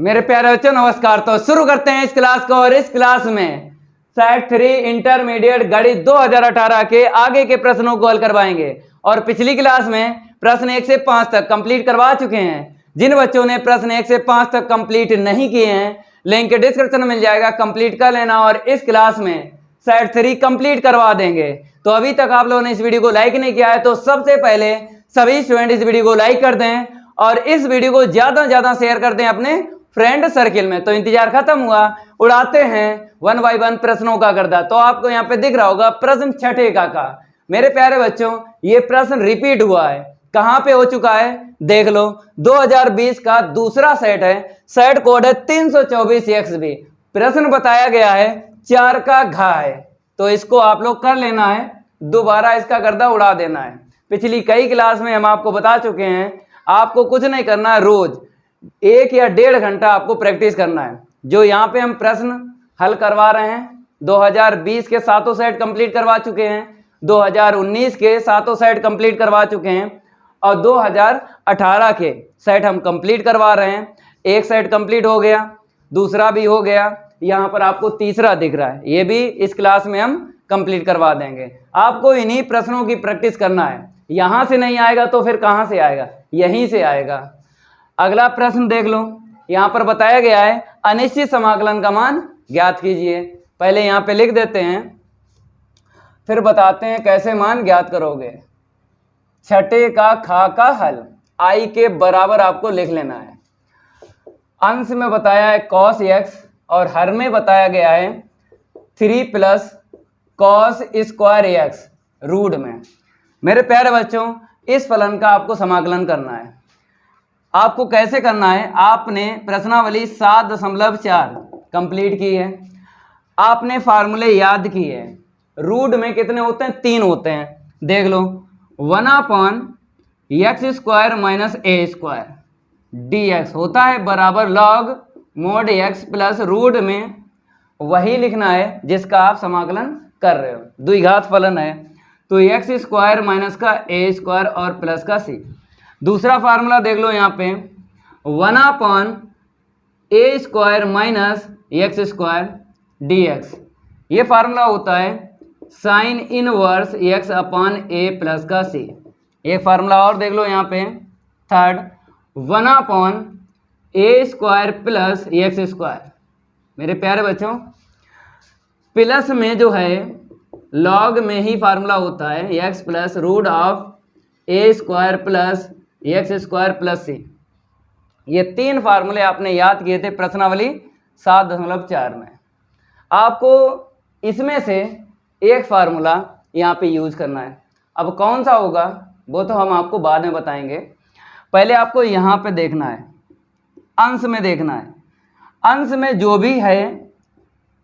मेरे प्यारे बच्चों नमस्कार। तो शुरू करते हैं इस क्लास को। और इस क्लास में सेट 3 इंटरमीडिएट गणित 2018 के आगे के प्रश्नों को हल करवाएंगे। और पिछली क्लास में प्रश्न 1 से 5 तक कंप्लीट करवा चुके हैं। जिन बच्चों ने प्रश्न 1 से 5 तक कंप्लीट नहीं किए हैं, लिंक डिस्क्रिप्शन में मिल जाएगा, कंप्लीट कर लेना। और इस क्लास में सेट 3 कंप्लीट करवा देंगे। तो अभी तक आप लोगों ने इस वीडियो को लाइक नहीं किया है तो सबसे पहले सभी स्टूडेंट इस वीडियो को लाइक कर दें और इस वीडियो को ज्यादा से ज्यादा शेयर कर दें अपने फ्रेंड सर्किल में। तो इंतजार खत्म हुआ, उड़ाते हैं 1 बाय 1 प्रश्नों का गर्दा। तो आपको यहाँ पे दिख रहा होगा प्रश्न 6 का। मेरे प्यारे बच्चों ये प्रश्न रिपीट हुआ है। कहाँ पे हो चुका है देख लो, 2020 का दूसरा सेट है। सेट कोड है 324XB। प्रश्न बताया गया है 4 का घा है। तो इसको आप लोग कर लेना है, दोबारा इसका गर्दा उड़ा देना है। पिछली कई क्लास में हम आपको बता चुके हैं, आपको कुछ नहीं करना है, रोज 1 या 1.5 घंटा आपको प्रैक्टिस करना है। जो यहाँ पे हम प्रश्न हल करवा रहे हैं 2020 के 7 सेट कंप्लीट करवा चुके हैं, 2019 के 7 सेट कंप्लीट करवा चुके हैं और 2018 के सेट हम कंप्लीट करवा रहे हैं। एक सेट कंप्लीट हो गया, दूसरा भी हो गया, यहाँ पर आपको तीसरा दिख रहा है, ये भी इस क्लास में हम कंप्लीट करवा देंगे। आपको इन्हीं प्रश्नों की प्रैक्टिस करना है। यहाँ से नहीं आएगा तो फिर कहाँ से आएगा, यहीं से आएगा। अगला प्रश्न देख लो, यहाँ पर बताया गया है अनिश्चित समाकलन का मान ज्ञात कीजिए। पहले यहाँ पे लिख देते हैं, फिर बताते हैं कैसे मान ज्ञात करोगे। 6 का खा का हल आई के बराबर आपको लिख लेना है। अंश में बताया है cos x और हर में बताया गया है 3 + cos स्क्वायर x रूट में। मेरे प्यारे बच्चों इस फलन का आपको समाकलन करना है। आपको कैसे करना है, आपने प्रश्नावली 7.4 कंप्लीट की है, आपने फार्मूले याद किए हैं। रूट में कितने होते हैं, 3 होते हैं। देख लो 1/x² - a² dx होता है बराबर log mod x plus root में वही लिखना है जिसका आप समाकलन कर रहे हो। द्विघात फलन है तो x² - का a² और प्लस का c। दूसरा फार्मूला देख लो यहाँ पे 1/a² - x² dx। ये फार्मूला होता है साइन इनवर्स x/a प्लस का c। एक फार्मूला और देख लो यहाँ पे थर्ड 1/a² + x²। मेरे प्यारे बच्चों प्लस में जो है लॉग में ही फार्मूला होता है x plus root of a² plus x² plus c। ये 3 फार्मूले आपने याद किए थे प्रश्नावली 7.4 में। आपको इसमें से एक फार्मूला यहाँ पे यूज करना है। अब कौन सा होगा वो तो हम आपको बाद में बताएंगे। पहले आपको यहाँ पे देखना है, अंश में देखना है। अंश में जो भी है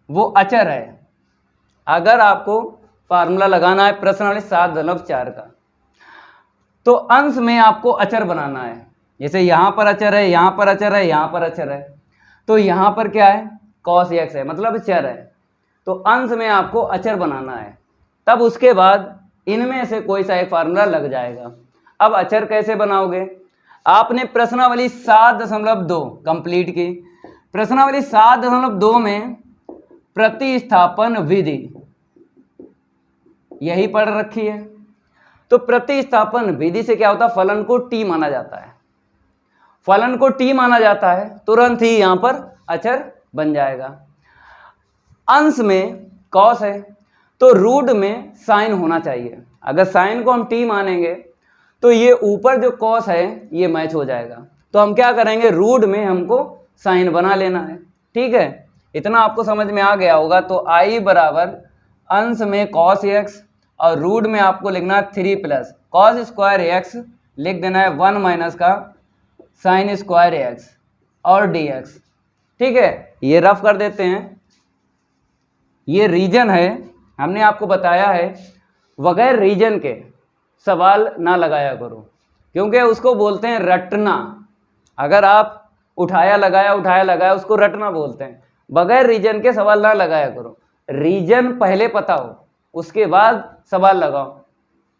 वो अचर है। अगर आपको फार्मूला लगाना है प्रश्नावली 7.4 का तो अंश में आपको अचर बनाना है। जैसे यहाँ पर अचर है, यहाँ पर अचर है, यहाँ पर अचर है, तो यहाँ पर क्या है cos x है, मतलब चर है। तो अंश में आपको अचर बनाना है, तब उसके बाद इनमें से कोई सा एक फार्मूला लग जाएगा। अब अचर कैसे बनाओगे, आपने प्रश्नावली 7.2 कंप्लीट की। प्रश्नावली 7.2 में प्रतिस्थापन विधि यही पढ़ रखी है। तो प्रतिस्थापन विधि से क्या होता है, फलन को t माना जाता है। फलन को t माना जाता है, तुरंत ही यहां पर अचर बन जाएगा। अंश में cos है तो रूट में साइन होना चाहिए। अगर साइन को हम t मानेंगे तो ये ऊपर जो cos है ये मैच हो जाएगा। तो हम क्या करेंगे, रूट में हमको साइन बना लेना है। ठीक है, इतना आपको समझ में आ गया होगा। तो i बराबर अंश में cos x और रूट में आपको लिखना है 3 + cos स्क्वायर x, लिख देना है 1 - का साइन स्क्वायर x और dx। ठीक है, ये रफ कर देते हैं। ये रीजन है, हमने आपको बताया है बगैर रीजन के सवाल ना लगाया करो, क्योंकि उसको बोलते हैं रटना। अगर आप उठाया लगाया उसको रटना बोलते हैं। बगैर रीजन के सवाल ना लगाया करो, रीजन पहले पता हो उसके बाद सवाल लगाओ।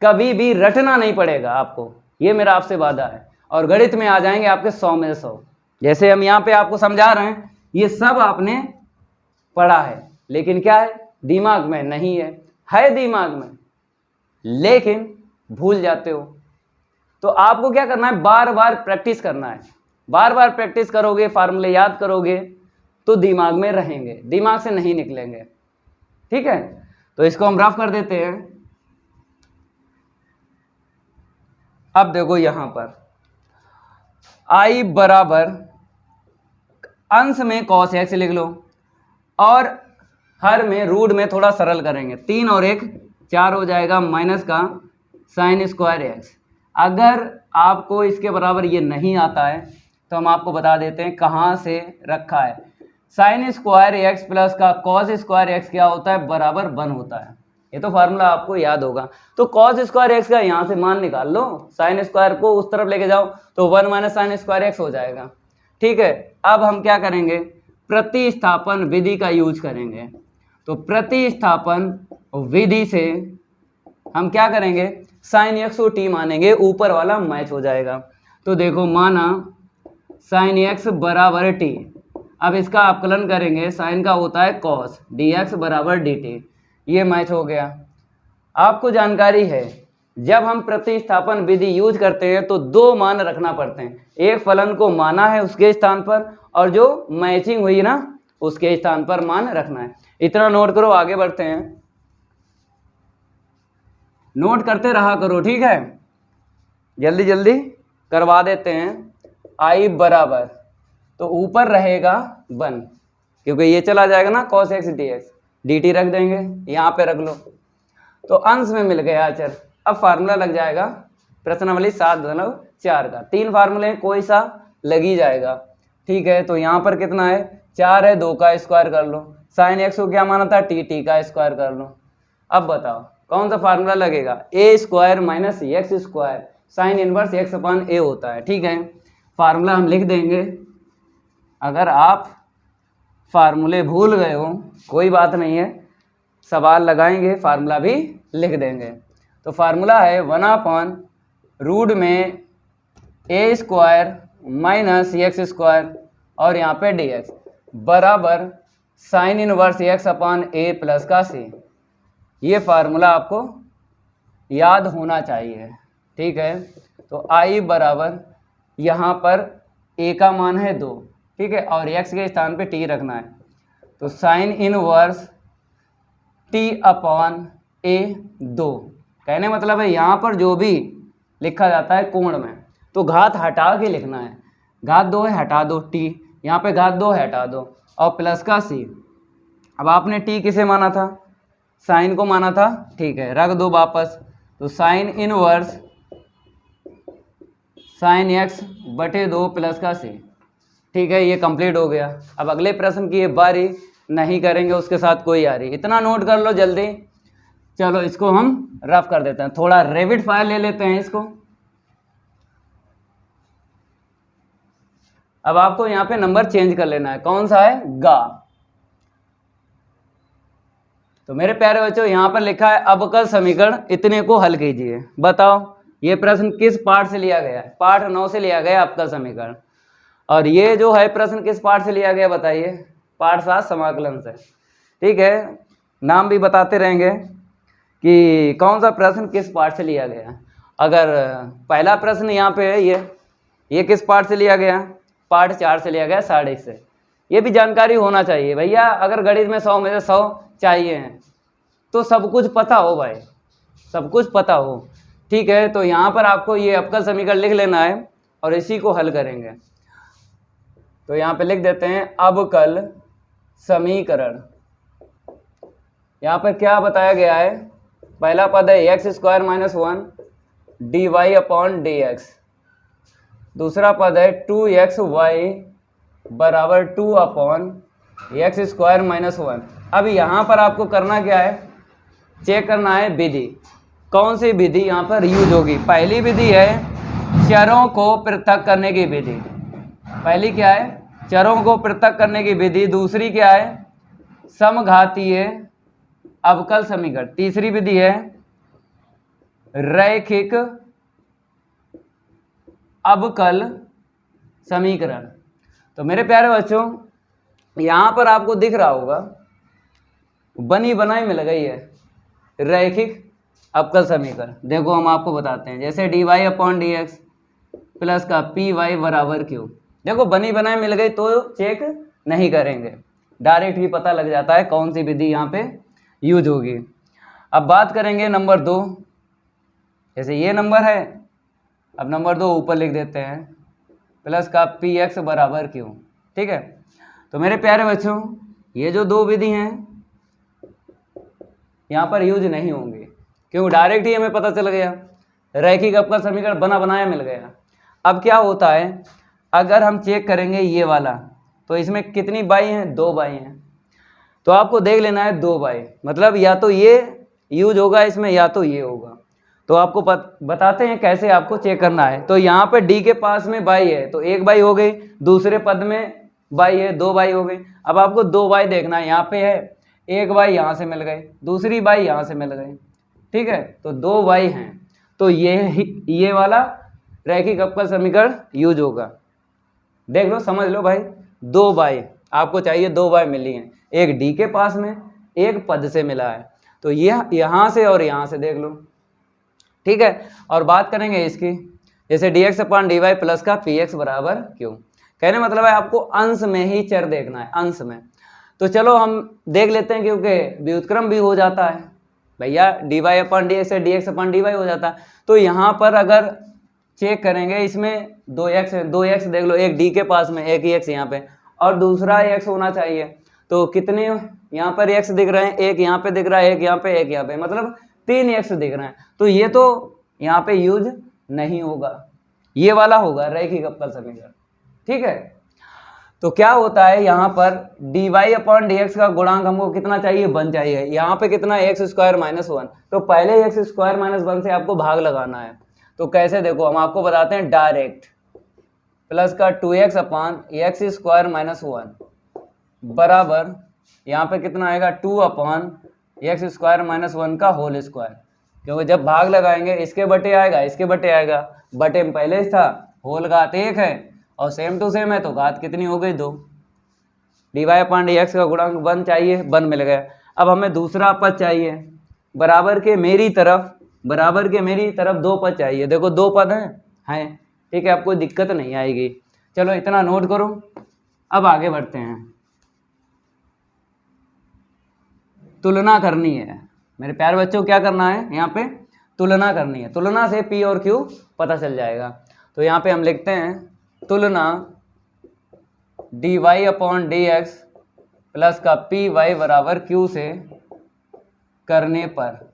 कभी भी रटना नहीं पड़ेगा आपको, ये मेरा आपसे वादा है। और गणित में आ जाएंगे आपके 100 में से 100। जैसे हम यहाँ पे आपको समझा रहे हैं, ये सब आपने पढ़ा है, लेकिन क्या है, दिमाग में नहीं है दिमाग में, लेकिन भूल जाते हो। तो आपको क्या करना है, बार बार प्रैक्टिस करना है। बार बार प्रैक्टिस करोगे, फार्मूले याद करोगे तो दिमाग में रहेंगे, दिमाग से नहीं निकलेंगे। ठीक है, तो इसको हम रफ कर देते हैं। अब देखो यहां पर I बराबर अंश में cos x लिख लो, और हर में रूट में थोड़ा सरल करेंगे, 3 और 1 4 हो जाएगा, माइनस का साइन स्क्वायर एक्स। अगर आपको इसके बराबर ये नहीं आता है तो हम आपको बता देते हैं कहाँ से रखा है। साइन स्क्वायर एक्स प्लस का कॉस स्क्वायर एक्स क्या होता है, बराबर 1 होता है। ये तो फार्मूला आपको याद होगा। तो कॉस स्क्वायर एक्स का यहाँ से मान निकाल लो, साइन स्क्वायर को उस तरफ लेके जाओ तो 1 माइनस साइन स्क्वायर एक्स हो जाएगा। ठीक है, अब हम क्या करेंगे, प्रतिस्थापन विधि का यूज करेंगे। तो प्रतिस्थापन विधि से हम क्या करेंगे, साइन एक्स को टी मानेंगे, ऊपर वाला मैच हो जाएगा। तो देखो माना साइन एक्स बराबर टी, अब इसका अवकलन करेंगे, साइन का होता है कॉस, डी एक्स बराबर डी टी, ये मैच हो गया। आपको जानकारी है जब हम प्रतिस्थापन विधि यूज करते हैं तो 2 मान रखना पड़ते हैं, एक फलन को माना है उसके स्थान पर, और जो मैचिंग हुई ना उसके स्थान पर मान रखना है। इतना नोट करो, आगे बढ़ते हैं, नोट करते रहा करो। ठीक है, जल्दी जल्दी करवा देते हैं। आई बराबर, तो ऊपर रहेगा 1, क्योंकि ये चला जाएगा ना cos x dx, dt रख देंगे, यहाँ पे रख लो, तो अंश में मिल गया अचर। अब फार्मूला लग जाएगा प्रश्नावली 7/4 का, 3 फार्मूले हैं, कोई सा लग ही जाएगा। ठीक है, तो यहाँ पर कितना है, 4 है, 2 का स्क्वायर कर लो, साइन एक्स को क्या माना था, टी का स्क्वायर कर लो। अब बताओ कौन सा फार्मूला लगेगा, A square minus X square, sine inverse X upon A होता है। ठीक है, फार्मूला हम लिख देंगे। अगर आप फार्मूले भूल गए हो कोई बात नहीं है, सवाल लगाएंगे फार्मूला भी लिख देंगे। तो फार्मूला है 1/रूट में ए स्क्वायर माइनस एक्स स्क्वायर और यहाँ पे डी एक्स बराबर साइन इनवर्स एक्स अपॉन ए प्लस का सी। ये फार्मूला आपको याद होना चाहिए। ठीक है, तो आई बराबर यहाँ पर ए का मान है 2, ठीक है, और एक्स के स्थान पे टी रखना है, तो साइन इनवर्स टी अपॉन ए 2। कहने मतलब है यहाँ पर जो भी लिखा जाता है कोण में, तो घात हटा के लिखना है, घात 2 है हटा दो, टी यहाँ पे घात 2 है हटा दो, और प्लस का सी। अब आपने टी किसे माना था, साइन को माना था, ठीक है, रख दो वापस, तो साइन इनवर्स साइन एक्स बटे 2 प्लस का सी। ठीक है, ये कंप्लीट हो गया। अब अगले प्रश्न की ये बारी नहीं करेंगे, उसके साथ कोई आ रही, इतना नोट कर लो जल्दी। चलो इसको हम रफ कर देते हैं, थोड़ा रेविड फाइल ले लेते हैं इसको। अब आपको यहाँ पे नंबर चेंज कर लेना है, कौन सा है, गा। तो मेरे प्यारे बच्चों यहाँ पर लिखा है अवकल समीकरण, इतने को हल कीजिए। बताओ ये प्रश्न किस पाठ से लिया गया है, पाठ 9 से लिया गया अवकल समीकरण। और ये जो है प्रश्न किस पाठ से लिया गया बताइए, पाठ 7 समाकलन से। ठीक है, नाम भी बताते रहेंगे कि कौन सा प्रश्न किस पाठ से लिया गया। अगर पहला प्रश्न यहाँ पे है, ये किस पाठ से लिया गया, पाठ 4 से लिया गया, 6.5 से। ये भी जानकारी होना चाहिए भैया, अगर गणित में 100 में से 100 चाहिए हैं तो सब कुछ पता हो भाई, सब कुछ पता हो। ठीक है, तो यहाँ पर आपको ये अवकल समीकरण लिख लेना है और इसी को हल करेंगे। तो यहाँ पे लिख देते हैं अवकल समीकरण। यहाँ पर क्या बताया गया है, पहला पद है x square minus 1 d Y upon D x, दूसरा पद है 2xy बराबर 2 अपॉन एक्स स्क्वायर माइनस 1। अब यहाँ पर आपको करना क्या है, चेक करना है विधि, कौन सी विधि यहाँ पर यूज होगी। पहली विधि है चरों को पृथक करने की विधि, पहली क्या है, चरों को पृथक करने की विधि। दूसरी क्या है, समघातीय अवकल समीकरण। तीसरी विधि है रैखिक अवकल समीकरण। तो मेरे प्यारे बच्चों यहाँ पर आपको दिख रहा होगा बनी बनाई मिल गई है रैखिक अवकल समीकरण। देखो हम आपको बताते हैं, जैसे dy upon D x plus का पी वाई बराबर क्यू। देखो बनी बनाई मिल गई तो चेक नहीं करेंगे, डायरेक्ट ही पता लग जाता है कौन सी विधि यहाँ पे यूज होगी। अब बात करेंगे नंबर 2, जैसे ये नंबर है, अब नंबर 2 ऊपर लिख देते हैं प्लस का पी एक्स बराबर क्यू। ठीक है, तो मेरे प्यारे बच्चों ये जो दो विधि हैं यहाँ पर यूज नहीं होंगी, क्योंकि डायरेक्ट ही हमें पता चल गया रैखिक अवकल समीकरण बना बनाया मिल गया। अब क्या होता है, अगर हम चेक करेंगे ये वाला, तो इसमें कितनी बाई हैं, 2 बाई हैं, तो आपको देख लेना है 2 बाई, मतलब या तो ये यूज होगा इसमें या तो ये होगा। तो आपको बताते हैं कैसे आपको चेक करना है। तो यहाँ पे डी के पास में बाई है तो 1 बाई हो गई, दूसरे पद में बाई है 2 बाई हो गई। अब आपको 2 बाई देखना है, यहाँ पे है 1 बाई यहाँ से मिल गई, दूसरी बाई यहाँ से मिल गई। ठीक है, तो 2 बाई हैं, तो ये वाला रैखिक अवकल समीकरण यूज होगा। देख लो, समझ लो भाई, 2 बाई आपको चाहिए, 2 बाई मिली हैं, एक डी के पास में एक पद से मिला है, तो ये यहाँ से और यहाँ से देख लो। ठीक है, और बात करेंगे इसकी, जैसे d x upon D y plus का पी एक्स बराबर क्यू। कहने मतलब है आपको अंश में ही चर देखना है, अंश में। तो चलो हम देख लेते हैं, क्योंकि व्युत्क्रम भी हो जाता है भैया, D Y upon D X है, D x upon D Y हो जाता है। तो यहाँ पर अगर चेक करेंगे इसमें 2x है, 2x देख लो, एक डी के पास में एक ही x यहाँ पे और दूसरा x होना चाहिए, तो कितने यहाँ पर x दिख रहे हैं, एक यहाँ पे दिख रहा है, एक यहाँ पे, एक यहाँ पे, मतलब 3 x दिख रहे हैं। तो ये तो यहाँ पे यूज नहीं होगा, ये वाला होगा रैखिक अवकल समीकरण। ठीक है, तो क्या होता है यहाँ पर d Y upon D x का गुणांक हमको कितना चाहिए, 1 चाहिए। यहाँ पे कितना एक्स स्क्वायर माइनस 1, तो पहले एक्स स्क्वायर माइनस 1 से आपको भाग लगाना है। तो कैसे, देखो हम आपको बताते हैं डायरेक्ट, प्लस का 2x upon x square minus 1 बराबर यहाँ पे कितना आएगा 2 अपॉन एक्स स्क्वायर माइनस 1 का होल स्क्वायर, क्योंकि जब भाग लगाएंगे इसके बटे आएगा, इसके बटे आएगा, बटे में पहले था, होल घात 1 है और सेम टू सेम है, तो घात कितनी हो गई 2। D Y upon D x का गुणांक 1 चाहिए, 1 मिल गया। अब हमें दूसरा पद चाहिए, बराबर के मेरी तरफ 2 पद चाहिए। देखो 2 पद हैं, ठीक है, आपको दिक्कत नहीं आएगी। चलो इतना नोट करो, अब आगे बढ़ते हैं। तुलना करनी है मेरे प्यारे बच्चों, क्या करना है यहाँ पे, तुलना करनी है। तुलना से पी और क्यू पता चल जाएगा। तो यहाँ पे हम लिखते हैं तुलना d Y upon D x plus का पी वाई बराबर क्यू से करने पर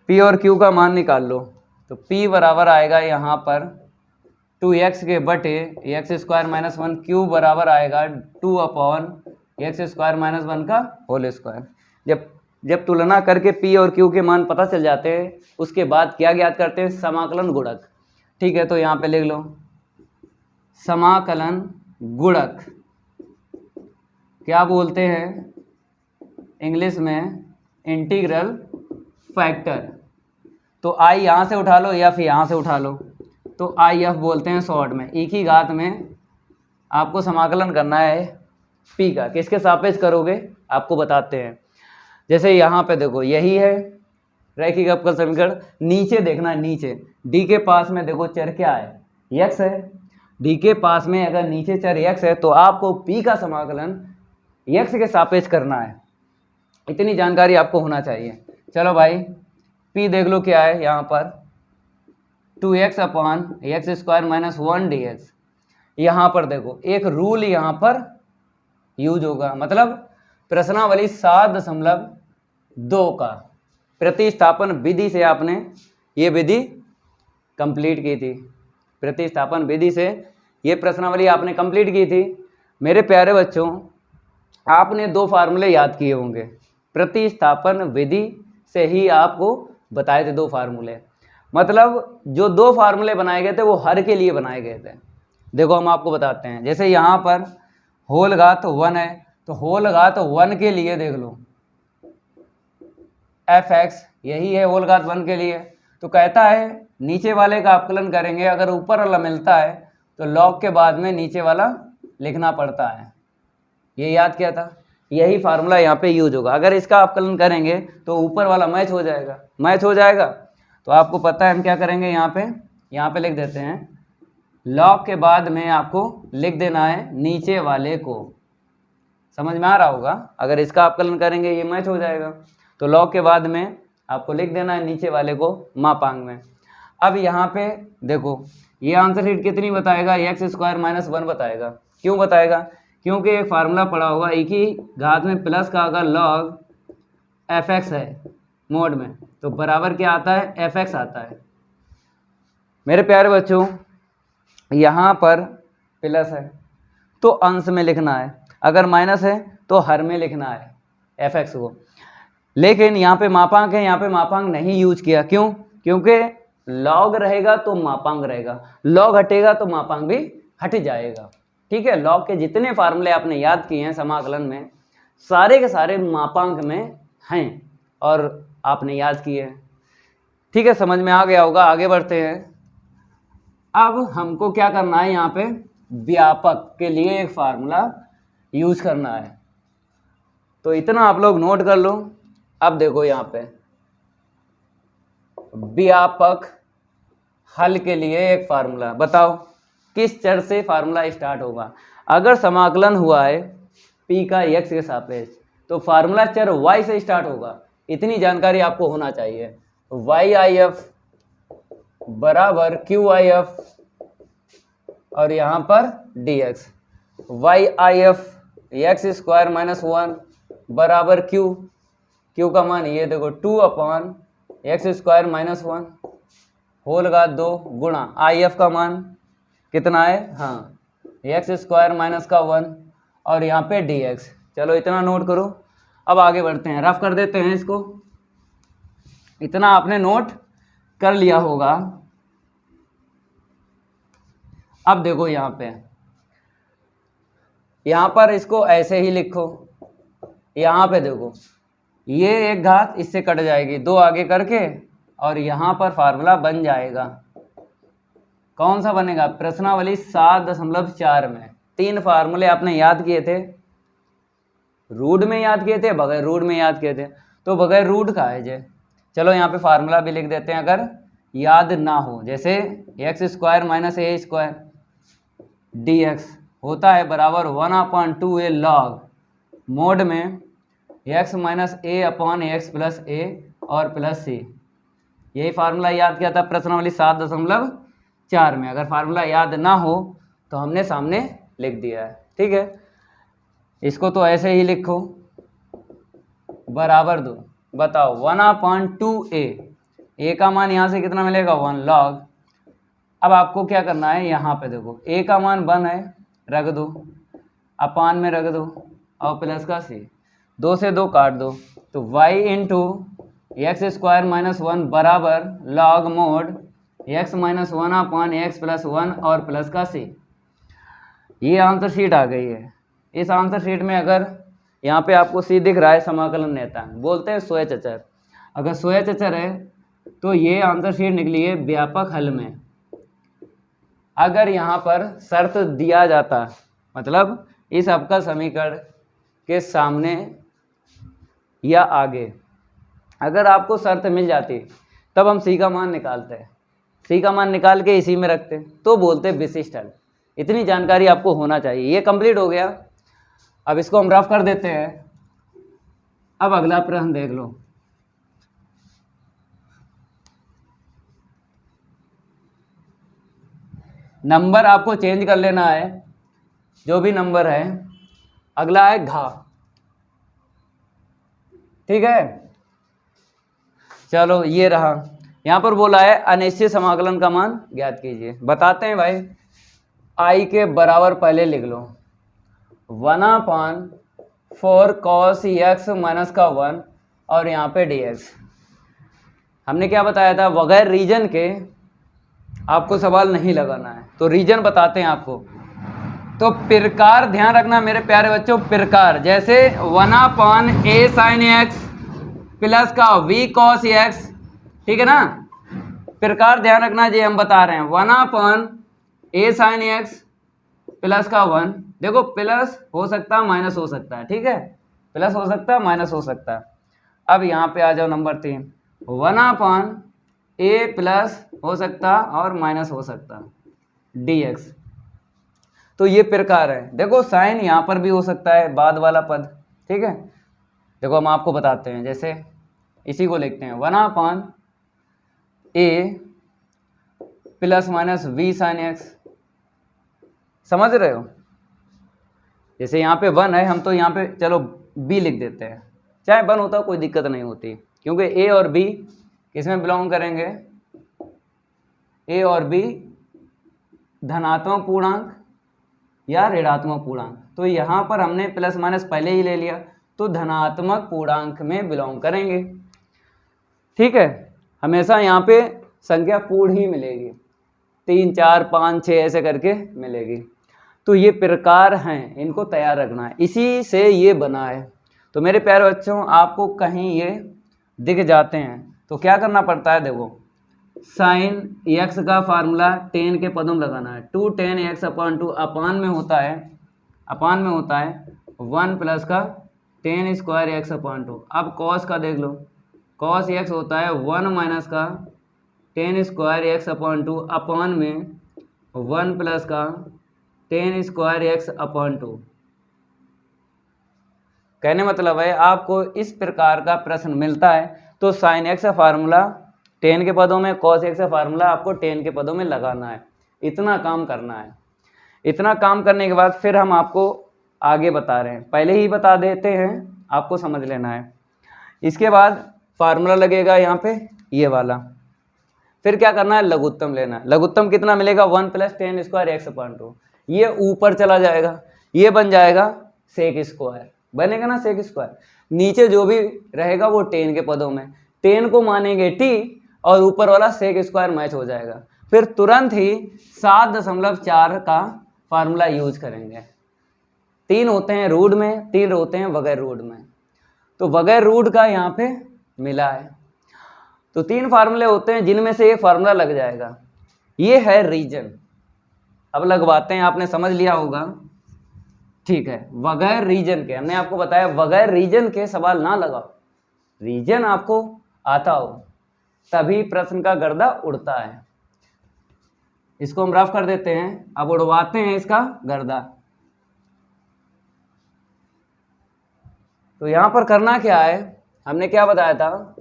P और Q का मान निकाल लो। तो P बराबर आएगा यहाँ पर 2x के बटे एक्स स्क्वायर माइनस 1, Q बराबर आएगा 2 अपॉन एक्स स्क्वायर माइनस 1 का होल स्क्वायर। जब तुलना करके P और Q के मान पता चल जाते हैं, उसके बाद क्या ज्ञात करते हैं, समाकलन गुणक। ठीक है, तो यहाँ पे लिख लो समाकलन गुणक, क्या बोलते हैं इंग्लिश में, इंटीग्रल फैक्टर। तो आई यहाँ से उठा लो या फिर यहाँ से उठा लो, तो आई एफ बोलते हैं शॉर्ट में। ई की घात में आपको समाकलन करना है पी का, किसके सापेक्ष करोगे आपको बताते हैं। जैसे यहाँ पे देखो यही है रैखिक अवकल समीकरण, नीचे देखना, नीचे डी के पास में देखो चर क्या है, एक्स है। डी के पास में अगर नीचे चर एक्स है तो आपको पी का समाकलन एक्स के सापेक्ष करना है, इतनी जानकारी आपको होना चाहिए। चलो भाई P देख लो क्या है यहाँ पर 2x upon x square minus 1 D x. यहाँ पर देखो एक रूल यहाँ पर यूज होगा, मतलब प्रश्नावली 7.2 का प्रतिस्थापन विधि से आपने ये विधि कंप्लीट की थी। प्रतिस्थापन विधि से ये प्रश्नावली आपने कंप्लीट की थी। मेरे प्यारे बच्चों, आपने 2 फार्मूले याद किए होंगे, प्रतिस्थापन विधि से ही आपको बताए थे 2 फार्मूले, मतलब जो 2 फार्मूले बनाए गए थे वो हर के लिए बनाए गए थे। देखो हम आपको बताते हैं, जैसे यहाँ पर होल घात 1 है, तो होल घात 1 के लिए देख लो एफ एक्स, यही है होल घात 1 के लिए। तो कहता है नीचे वाले का अपकलन करेंगे, अगर ऊपर वाला मिलता है तो log के बाद में नीचे वाला लिखना पड़ता है। ये याद किया था, यही फार्मूला यहाँ पे यूज होगा। अगर इसका अपकलन करेंगे तो ऊपर वाला मैच हो जाएगा, मैच हो जाएगा। तो आपको पता है हम क्या करेंगे, यहाँ पे लिख देते हैं log के बाद में आपको लिख देना है नीचे वाले को। समझ में आ रहा होगा, अगर इसका अपकलन करेंगे ये मैच हो जाएगा। तो log के बाद में आपको लिख देना है नीचे वाले को मापांक में। अब यहाँ पे देखो ये आंसर शीट कितनी बताएगा, एक्स स्क्वायर माइनस 1 बताएगा। क्यों बताएगा, क्योंकि एक फार्मूला पड़ा होगा e की घात में प्लस का अगर log fx है मोड में तो बराबर क्या आता है, fx आता है। मेरे प्यारे बच्चों यहाँ पर प्लस है तो अंश में लिखना है, अगर माइनस है तो हर में लिखना है fx को। लेकिन यहाँ पे मापांक है, यहाँ पे मापांक नहीं यूज किया। क्यों, क्योंकि log रहेगा तो मापांक रहेगा, log हटेगा तो मापांक भी हट जाएगा। ठीक है, log के जितने फार्मूले आपने याद किए हैं समाकलन में सारे के सारे मापांक में हैं और आपने याद किए हैं। ठीक है, समझ में आ गया होगा। आगे बढ़ते हैं। अब हमको क्या करना है, यहाँ पे व्यापक के लिए एक फार्मूला यूज करना है। तो इतना आप लोग नोट कर लो। अब देखो यहाँ पे व्यापक हल के लिए एक फार्मूला, बताओ किस चर से फार्मूला स्टार्ट होगा। अगर समाकलन हुआ है p का x के सापेक्ष तो फार्मूला चर y से स्टार्ट होगा। इतनी जानकारी आपको होना चाहिए। YIF बराबर QIF और यहाँ पर dx। YIF x square minus 1 बराबर q का मान ये देखो 2/x स्क्वायर माइनस 1 होल घात 2 गुणा IF का मान कितना है, हाँ एक्स स्क्वायर माइनस का 1 और यहाँ पे dx। चलो इतना नोट करो। अब आगे बढ़ते हैं, रफ कर देते हैं इसको। इतना आपने नोट कर लिया होगा। अब देखो यहाँ पर इसको ऐसे ही लिखो। यहाँ पे देखो ये एक घात इससे कट जाएगी, 2 आगे करके और यहाँ पर फार्मूला बन जाएगा। कौन सा बनेगा, प्रश्नावली 7.4 में 3 फार्मूले आपने याद किए थे, रूट में याद किए थे, बगैर रूट में याद किए थे। तो बगैर रूट का है जे। चलो यहाँ पे फार्मूला भी लिख देते हैं अगर याद ना हो। जैसे एक्स स्क्वायर माइनस ए स्क्वायर dx होता है बराबर 1/2a log मोड में x माइनस ए अपॉन एक्स प्लस ए और प्लस सी। यही फार्मूला याद किया था प्रश्नावली 7.4 में। अगर फार्मूला याद ना हो तो हमने सामने लिख दिया है। ठीक है, इसको तो ऐसे ही लिखो बराबर 2। बताओ 1/2a, a का मान यहाँ से कितना मिलेगा 1 log। अब आपको क्या करना है, यहाँ पे देखो a का मान 1 है, रख दो, अपान में रख दो और प्लस का c, 2 से 2 काट दो। तो y into x square minus 1 बराबर log mode x minus 1/x plus 1 और प्लस का c। ये आंसर शीट आ गई है। इस आंसर शीट में अगर यहाँ पे आपको c दिख रहा है समाकलन नेता, बोलते हैं स्वयं। अगर स्वयं है तो ये आंसर शीट निकली है व्यापक हल में। अगर यहाँ पर शर्त दिया जाता, मतलब इस अवकल समीकरण के सामने या आगे अगर आपको शर्त मिल जाती तब हम c का मान निकालते हैं, c का मान निकाल के इसी में रखते तो बोलते विशिष्ट हल। इतनी जानकारी आपको होना चाहिए। ये कंप्लीट हो गया। अब इसको हम रफ कर देते हैं। अब अगला प्रश्न देख लो। नंबर आपको चेंज कर लेना है, जो भी नंबर है। अगला है घा। ठीक है, चलो ये रहा। यहाँ पर बोला है अनिश्चित समाकलन का मान ज्ञात कीजिए। बताते हैं भाई, आई के बराबर पहले लिख लो 1/4 cos x माइनस का 1 और यहाँ पे dx। हमने क्या बताया था, बगैर रीजन के आपको सवाल नहीं लगाना है। तो रीजन बताते हैं आपको। तो प्रकार ध्यान रखना मेरे प्यारे बच्चों, प्रकार जैसे 1/a sin x प्लस का v cos x, ठीक है ना। प्रकार ध्यान रखना जी, हम बता रहे हैं 1/a ए साइन एक्स प्लस का 1, देखो प्लस हो सकता है माइनस हो सकता है, ठीक है, प्लस हो सकता है माइनस हो सकता है। अब यहाँ पे आ जाओ नंबर 3, 1/a प्लस हो सकता और माइनस हो सकता dx। तो ये प्रकार है, देखो साइन यहाँ पर भी हो सकता है बाद वाला पद, ठीक है। देखो हम आपको बताते हैं, जैसे इसी को लिखते हैं 1/a plus minus v sine x, समझ रहे हो। जैसे यहाँ पे 1 है, हम तो यहाँ पे चलो b लिख देते हैं, चाहे 1 होता कोई दिक्कत नहीं होती, क्योंकि a और b किसमें बिलोंग करेंगे, a और b धनात्मक पूर्णांक या ऋणात्मक पूर्णांक। तो यहाँ पर हमने प्लस माइनस पहले ही ले लिया, तो धनात्मक पूर्णांक में बिलोंग करेंगे, ठीक है। हमेशा यहाँ पे संख्या पूर्ण ही मिलेगी, 3 4 5 6 ऐसे करके मिलेगी। तो ये प्रकार हैं, इनको तैयार रखना है, इसी से ये बना है। तो मेरे प्यारे बच्चों, आपको कहीं ये दिख जाते हैं तो क्या करना पड़ता है, देखो साइन x का फार्मूला टेन के पदों में लगाना है, 2 tan x/2 अपान में होता है 1 प्लस का tan स्क्वायर x/2। अब कॉस का देख लो, कॉस x होता है 1 माइनस का tan स्क्वायर x/2 अपान में 1 प्लस का tan स्क्वायर x/2। कहने मतलब है आपको इस प्रकार का प्रश्न मिलता है तो साइन x का फार्मूला टेन के पदों में, कॉस x का फार्मूला आपको टेन के पदों में लगाना है। इतना काम करना है। इतना काम करने के बाद फिर हम आपको आगे बता रहे हैं, पहले ही बता देते हैं, आपको समझ लेना है। इसके बाद फार्मूला लगेगा यहाँ पे ये वाला, फिर क्या करना है, लघुत्तम लेना है। लघुत्तम कितना मिलेगा, 1 प्लस tan स्क्वायर x/2। ये ऊपर चला जाएगा, ये बन जाएगा सेक स्क्वायर, बनेगा ना सेक स्क्वायर। नीचे जो भी रहेगा वो टेन के पदों में, टेन को मानेंगे t और ऊपर वाला सेक स्क्वायर मैच हो जाएगा। फिर तुरंत ही 7.4 का फार्मूला यूज करेंगे। 3 होते हैं रूट में, 3 होते हैं बगैर रूट में, तो बगैर रूट का यहाँ पे मिला है। तो 3 फार्मूले होते हैं जिनमें से एक फार्मूला लग जाएगा। ये है रीजन। अब लगवाते हैं, आपने समझ लिया होगा, ठीक है। बगैर रीजन के, हमने आपको बताया बगैर रीजन के सवाल ना लगाओ, रीजन आपको आता हो तभी प्रश्न का गर्दा उड़ता है। इसको हम रफ कर देते हैं, अब उड़वाते हैं इसका गर्दा। तो यहां पर करना क्या है, हमने क्या बताया था,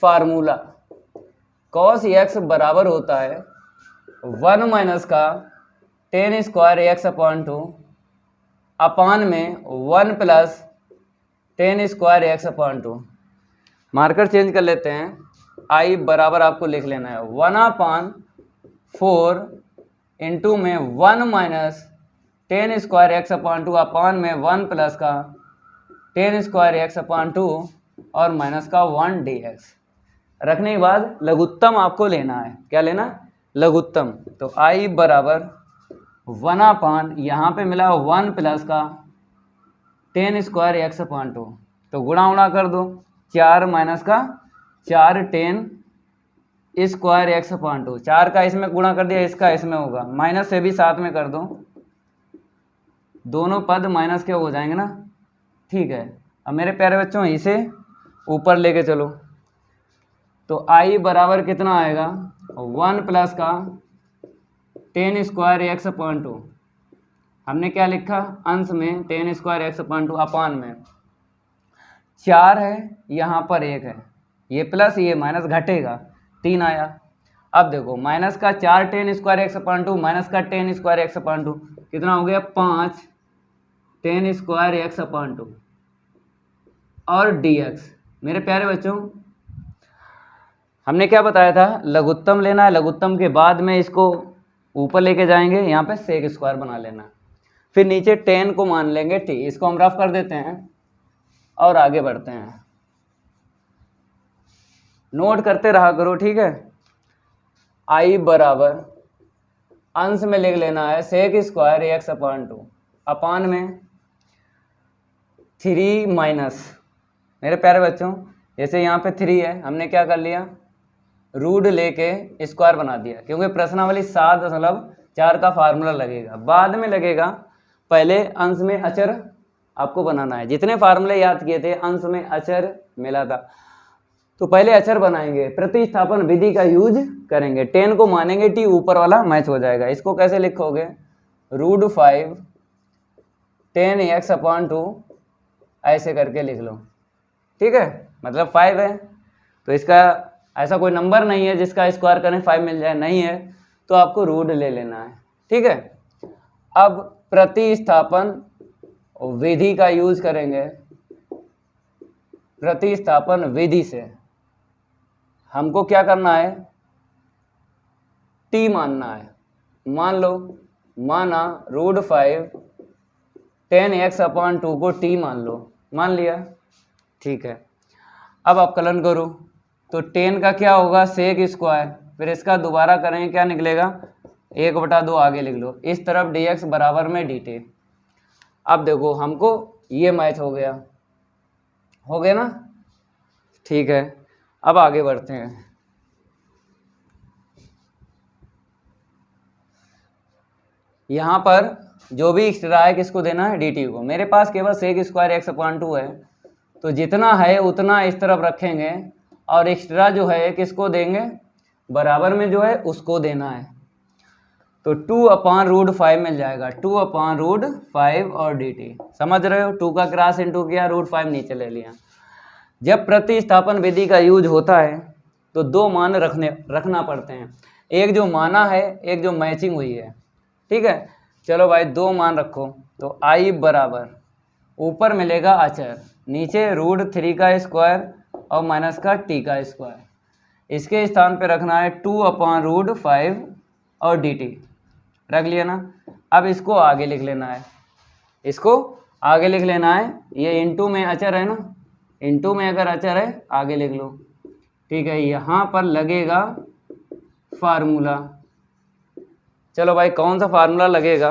फार्मूला cos x बराबर होता है 1 माइनस का tan स्क्वायर x/2 अपान में 1 plus tan square x/2। Marker change कर लेते हैं, i बराबर आपको लिख लेना है 1/4 इंटू में 1 माइनस tan स्क्वायर x/2 अपान में 1 प्लस का tan स्क्वायर x/2 और माइनस का 1 dx। रखने के बाद लघुत्तम आपको लेना है, क्या लेना, लघुत्तम। तो i बराबर 1/, यहाँ पे मिला 1 प्लस का tan स्क्वायर x/2, तो गुणा उड़ा कर दो, 4 माइनस का 4 tan स्क्वायर x/2, 4 का इसमें गुणा कर दिया, इसका इसमें होगा, माइनस से भी साथ में कर दो, दोनों पद माइनस के हो जाएंगे ना, ठीक है। अब मेरे प्यारे बच्चों इसे ऊपर लेके चलो, तो i बराबर कितना आएगा, 1 प्लस का tan स्क्वायर x/2, हमने क्या लिखा अंश में, tan स्क्वायर x/2 अपान में 4 है, यहाँ पर 1 है, ये प्लस ये माइनस घटेगा, 3 आया। अब देखो माइनस का 4 tan स्क्वायर x/2 माइनस का tan स्क्वायर x/2 कितना हो गया, 5 tan स्क्वायर x/2 और dx। मेरे प्यारे बच्चों हमने क्या बताया था, लघुत्तम लेना है, लघुत्तम के बाद में इसको ऊपर लेके जाएंगे, यहाँ पे सेक स्क्वायर बना लेना, फिर नीचे tan को मान लेंगे t। इसको हम रफ कर देते हैं और आगे बढ़ते हैं, नोट करते रहा करो, ठीक है। i बराबर अंश में लिख लेना है सेक स्क्वायर x/2 अपान में 3 माइनस, मेरे प्यारे बच्चों जैसे यहाँ पे 3 है, हमने क्या कर लिया रूट लेके स्क्वायर बना दिया, क्योंकि प्रश्नावली 7.4 का फार्मूला लगेगा, बाद में लगेगा। पहले अंश में अचर आपको बनाना है। जितने फार्मूले याद किए थे अंश में अचर मिला था, तो पहले अचर बनाएंगे, प्रतिस्थापन विधि का यूज करेंगे। 10 को मानेंगे टी, ऊपर वाला मैच हो जाएगा। इसको कैसे लिखोगे, √5 10x/2 ऐसे करके लिख लो, ठीक है। मतलब 5 है, तो इसका ऐसा कोई नंबर नहीं है जिसका स्क्वायर करें 5 मिल जाए, नहीं है, तो आपको रूट ले लेना है, ठीक है। अब प्रतिस्थापन विधि का यूज करेंगे। प्रतिस्थापन विधि से हमको क्या करना है, टी मानना है। मान लो, माना √5 10x/2 को टी मान लो, मान लिया, ठीक है। अब आप कलन करो, तो 10 का क्या होगा, सेक स्क्वायर, फिर इसका दोबारा करेंगे, क्या निकलेगा, 1/2 आगे लिख लो, इस तरफ dx बराबर में dt। अब देखो हमको ये मैच हो गया ना, ठीक है। अब आगे बढ़ते हैं। यहाँ पर जो भी एक्स्ट्रा है किसको देना है, dt को। मेरे पास केवल सेक स्क्वायर x/2 है, तो जितना है उतना इस तरफ रखेंगे, और एक्स्ट्रा जो है किसको देंगे, बराबर में जो है उसको देना है। तो 2/√5 मिल जाएगा, 2/√5 और dt। समझ रहे हो, 2 का क्रॉस इंटू किया, √5 नीचे ले लिया। जब प्रतिस्थापन विधि का यूज होता है तो दो मान रखना पड़ते हैं, एक जो माना है, एक जो मैचिंग हुई है, ठीक है। चलो भाई, दो मान रखो, तो i बराबर, ऊपर मिलेगा अचर, नीचे √3 का स्क्वायर और माइनस का t का स्क्वायर। इसके स्थान पे रखना है 2/√5 और dt, रख लिया ना। अब इसको आगे लिख लेना है, इसको आगे लिख लेना है। ये इंटू में अचर है ना, इंटू में अगर अचर है आगे लिख लो, ठीक है। यहाँ पर लगेगा फार्मूला। चलो भाई, कौन सा फार्मूला लगेगा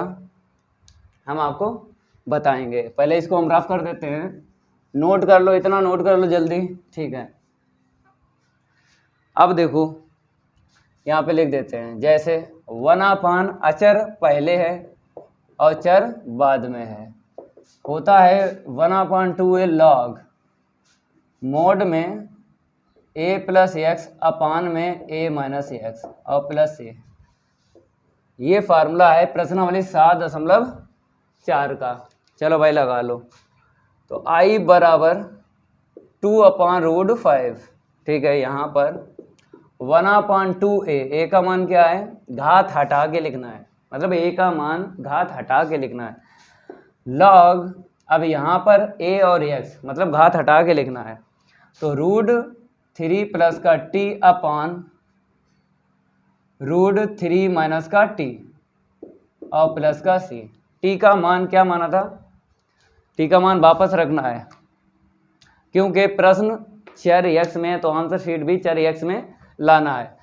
हम आपको बताएंगे। पहले इसको हम रफ कर देते हैं, नोट कर लो, इतना नोट कर लो जल्दी, ठीक है। अब देखो यहाँ पे लिख देते हैं, जैसे 1/, अचर पहले है और चर बाद में है, होता है 1/2 ए लॉग, मोड में a + x अपान में a - x और प्लस a। ये फार्मूला है प्रश्नावली 7.4 का। चलो भाई लगा लो, तो i बराबर 2/√5, ठीक है। यहाँ पर 1/2a, a का मान क्या है, घात हटा के लिखना है, मतलब a का मान घात हटा के लिखना है, लॉग, अब यहाँ पर a और x मतलब घात हटा के लिखना है, तो √3 प्लस का t अपान √3 माइनस का t और प्लस का c। t का मान क्या माना था, t का मान वापस रखना है, क्योंकि प्रश्न चर x में है, तो आंसर शीट भी चर x में लाना है।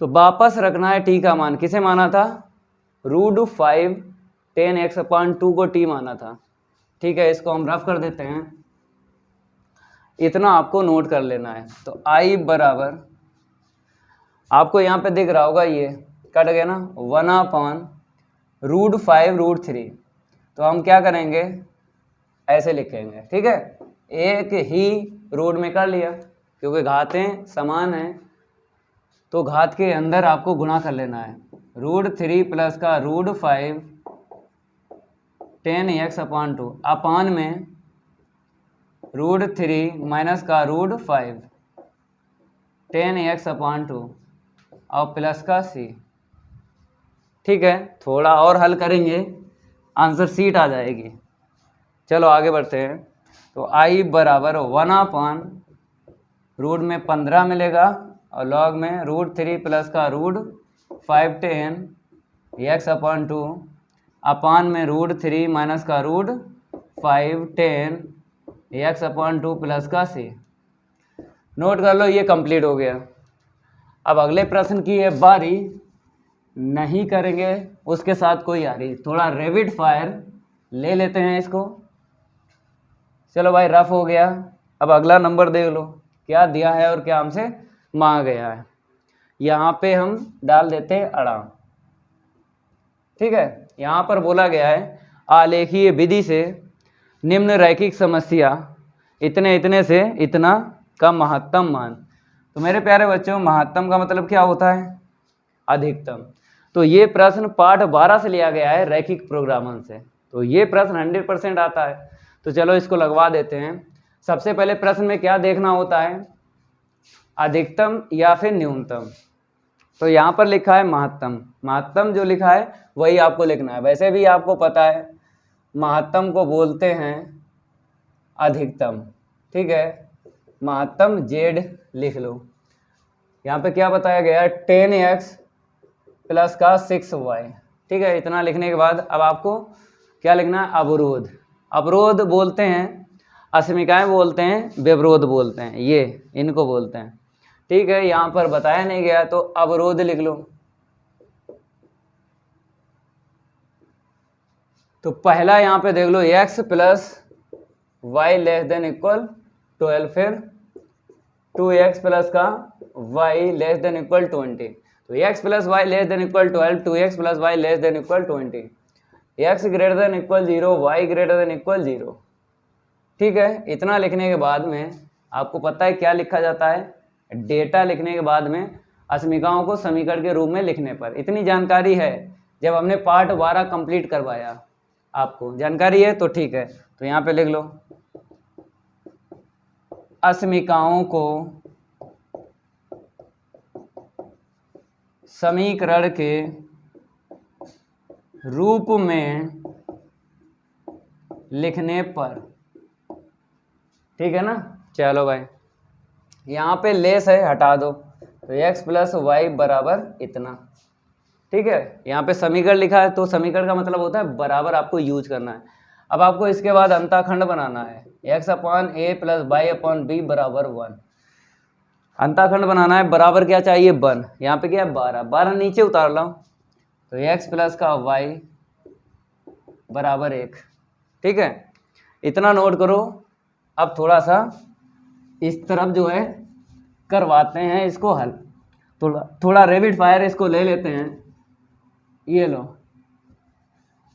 तो वापस रखना है t का मान, किसे माना था, √5 10x/2 को t माना था, ठीक है। इसको हम रफ कर देते हैं, इतना आपको नोट कर लेना है। तो i बराबर, आपको यहाँ पे दिख रहा होगा, ये कट गया ना, 1/√5 √3, तो हम क्या करेंगे, ऐसे लिखेंगे, ठीक है। एक ही रूट में कर लिया, क्योंकि घातें समान हैं, तो घात के अंदर आपको गुणा कर लेना है। √3 प्लस का √5 10x/2 अपान में √3 माइनस का √5 10x/2 और प्लस का c, ठीक है। थोड़ा और हल करेंगे, आंसर शीट आ जाएगी। चलो आगे बढ़ते हैं। तो i बराबर 1/रूट में 15 मिलेगा और लॉग में √3 प्लस का √5 10x/2 अपान में √3 माइनस का √5 10x/2 प्लस का c। नोट कर लो, ये कंप्लीट हो गया। अब अगले प्रश्न की है बारी, नहीं करेंगे उसके साथ कोई यारी, थोड़ा रैपिड फायर ले लेते हैं इसको। चलो भाई, रफ हो गया। अब अगला नंबर देख लो क्या दिया है और क्या हमसे मांगा गया है। यहाँ पे हम डाल देते हैं अड़ा। ठीक है, यहाँ पर बोला गया है आलेखीय विधि से निम्न रैखिक समस्या इतने इतने से इतना का महत्तम मान। तो मेरे प्यारे बच्चों, महत्तम का मतलब क्या होता है? अधिकतम। तो ये प्रश्न पाठ 12 से लिया गया है, रैखिक प्रोग्रामन से। तो ये प्रश्न 100% आता है। तो चलो इसको लगवा देते हैं। सबसे पहले प्रश्न में क्या देखना होता है? अधिकतम या फिर न्यूनतम। तो यहाँ पर लिखा है महत्तम। महत्तम जो लिखा है वही आपको लिखना है। वैसे भी आपको पता है महत्तम को बोलते हैं अधिकतम। ठीक है, महत्तम जेड लिख लो। यहाँ पे क्या बताया गया है? 10x प्लस का 6y। ठीक है, इतना लिखने के बाद अब आपको क्या लिखना है? अवरोध। अवरोध बोलते हैं, अस्मिकाएं बोलते हैं, व्यवरोध बोलते हैं, ये इनको बोलते हैं। ठीक है, यहाँ पर बताया नहीं गया तो अवरोध लिख लो। तो पहला यहाँ पे देख लो, x plus y less than equal 12, फिर 2x प्लस का y लेस देन इक्वल 20। तो x plus y less than equal 12, 2x plus y less than equal 20, x greater than equal 0, y greater than equal 0। ठीक है, इतना लिखने के बाद में आपको पता है क्या लिखा जाता है? डेटा लिखने के बाद में अस्मिकाओं को समीकरण के रूप में लिखने पर। इतनी जानकारी है, जब हमने पार्ट 12 कंप्लीट करवाया, आपको जानकारी है तो ठीक है। तो यहाँ पे लिख लो, अस्मिकाओं को समीकरण के रूप में लिखने पर। ठीक है ना? चलो भाई, यहाँ पे लेस है, हटा दो। तो x प्लस वाई बराबर इतना। ठीक है, यहाँ पे समीकरण लिखा है तो समीकरण का मतलब होता है बराबर आपको यूज करना है। अब आपको इसके बाद अंताखंड बनाना है, x अपॉन ए प्लस वाई अपॉन बी बराबर 1। अंताखंड बनाना है, बराबर क्या चाहिए? 1। यहाँ पे क्या है? 12। 12 नीचे उतार लो, तो x प्लस का y बराबर 1। ठीक है, इतना नोट करो। अब थोड़ा सा इस तरफ जो है करवाते हैं इसको हल। थोड़ा रैपिड फायर इसको ले लेते हैं। ये लो,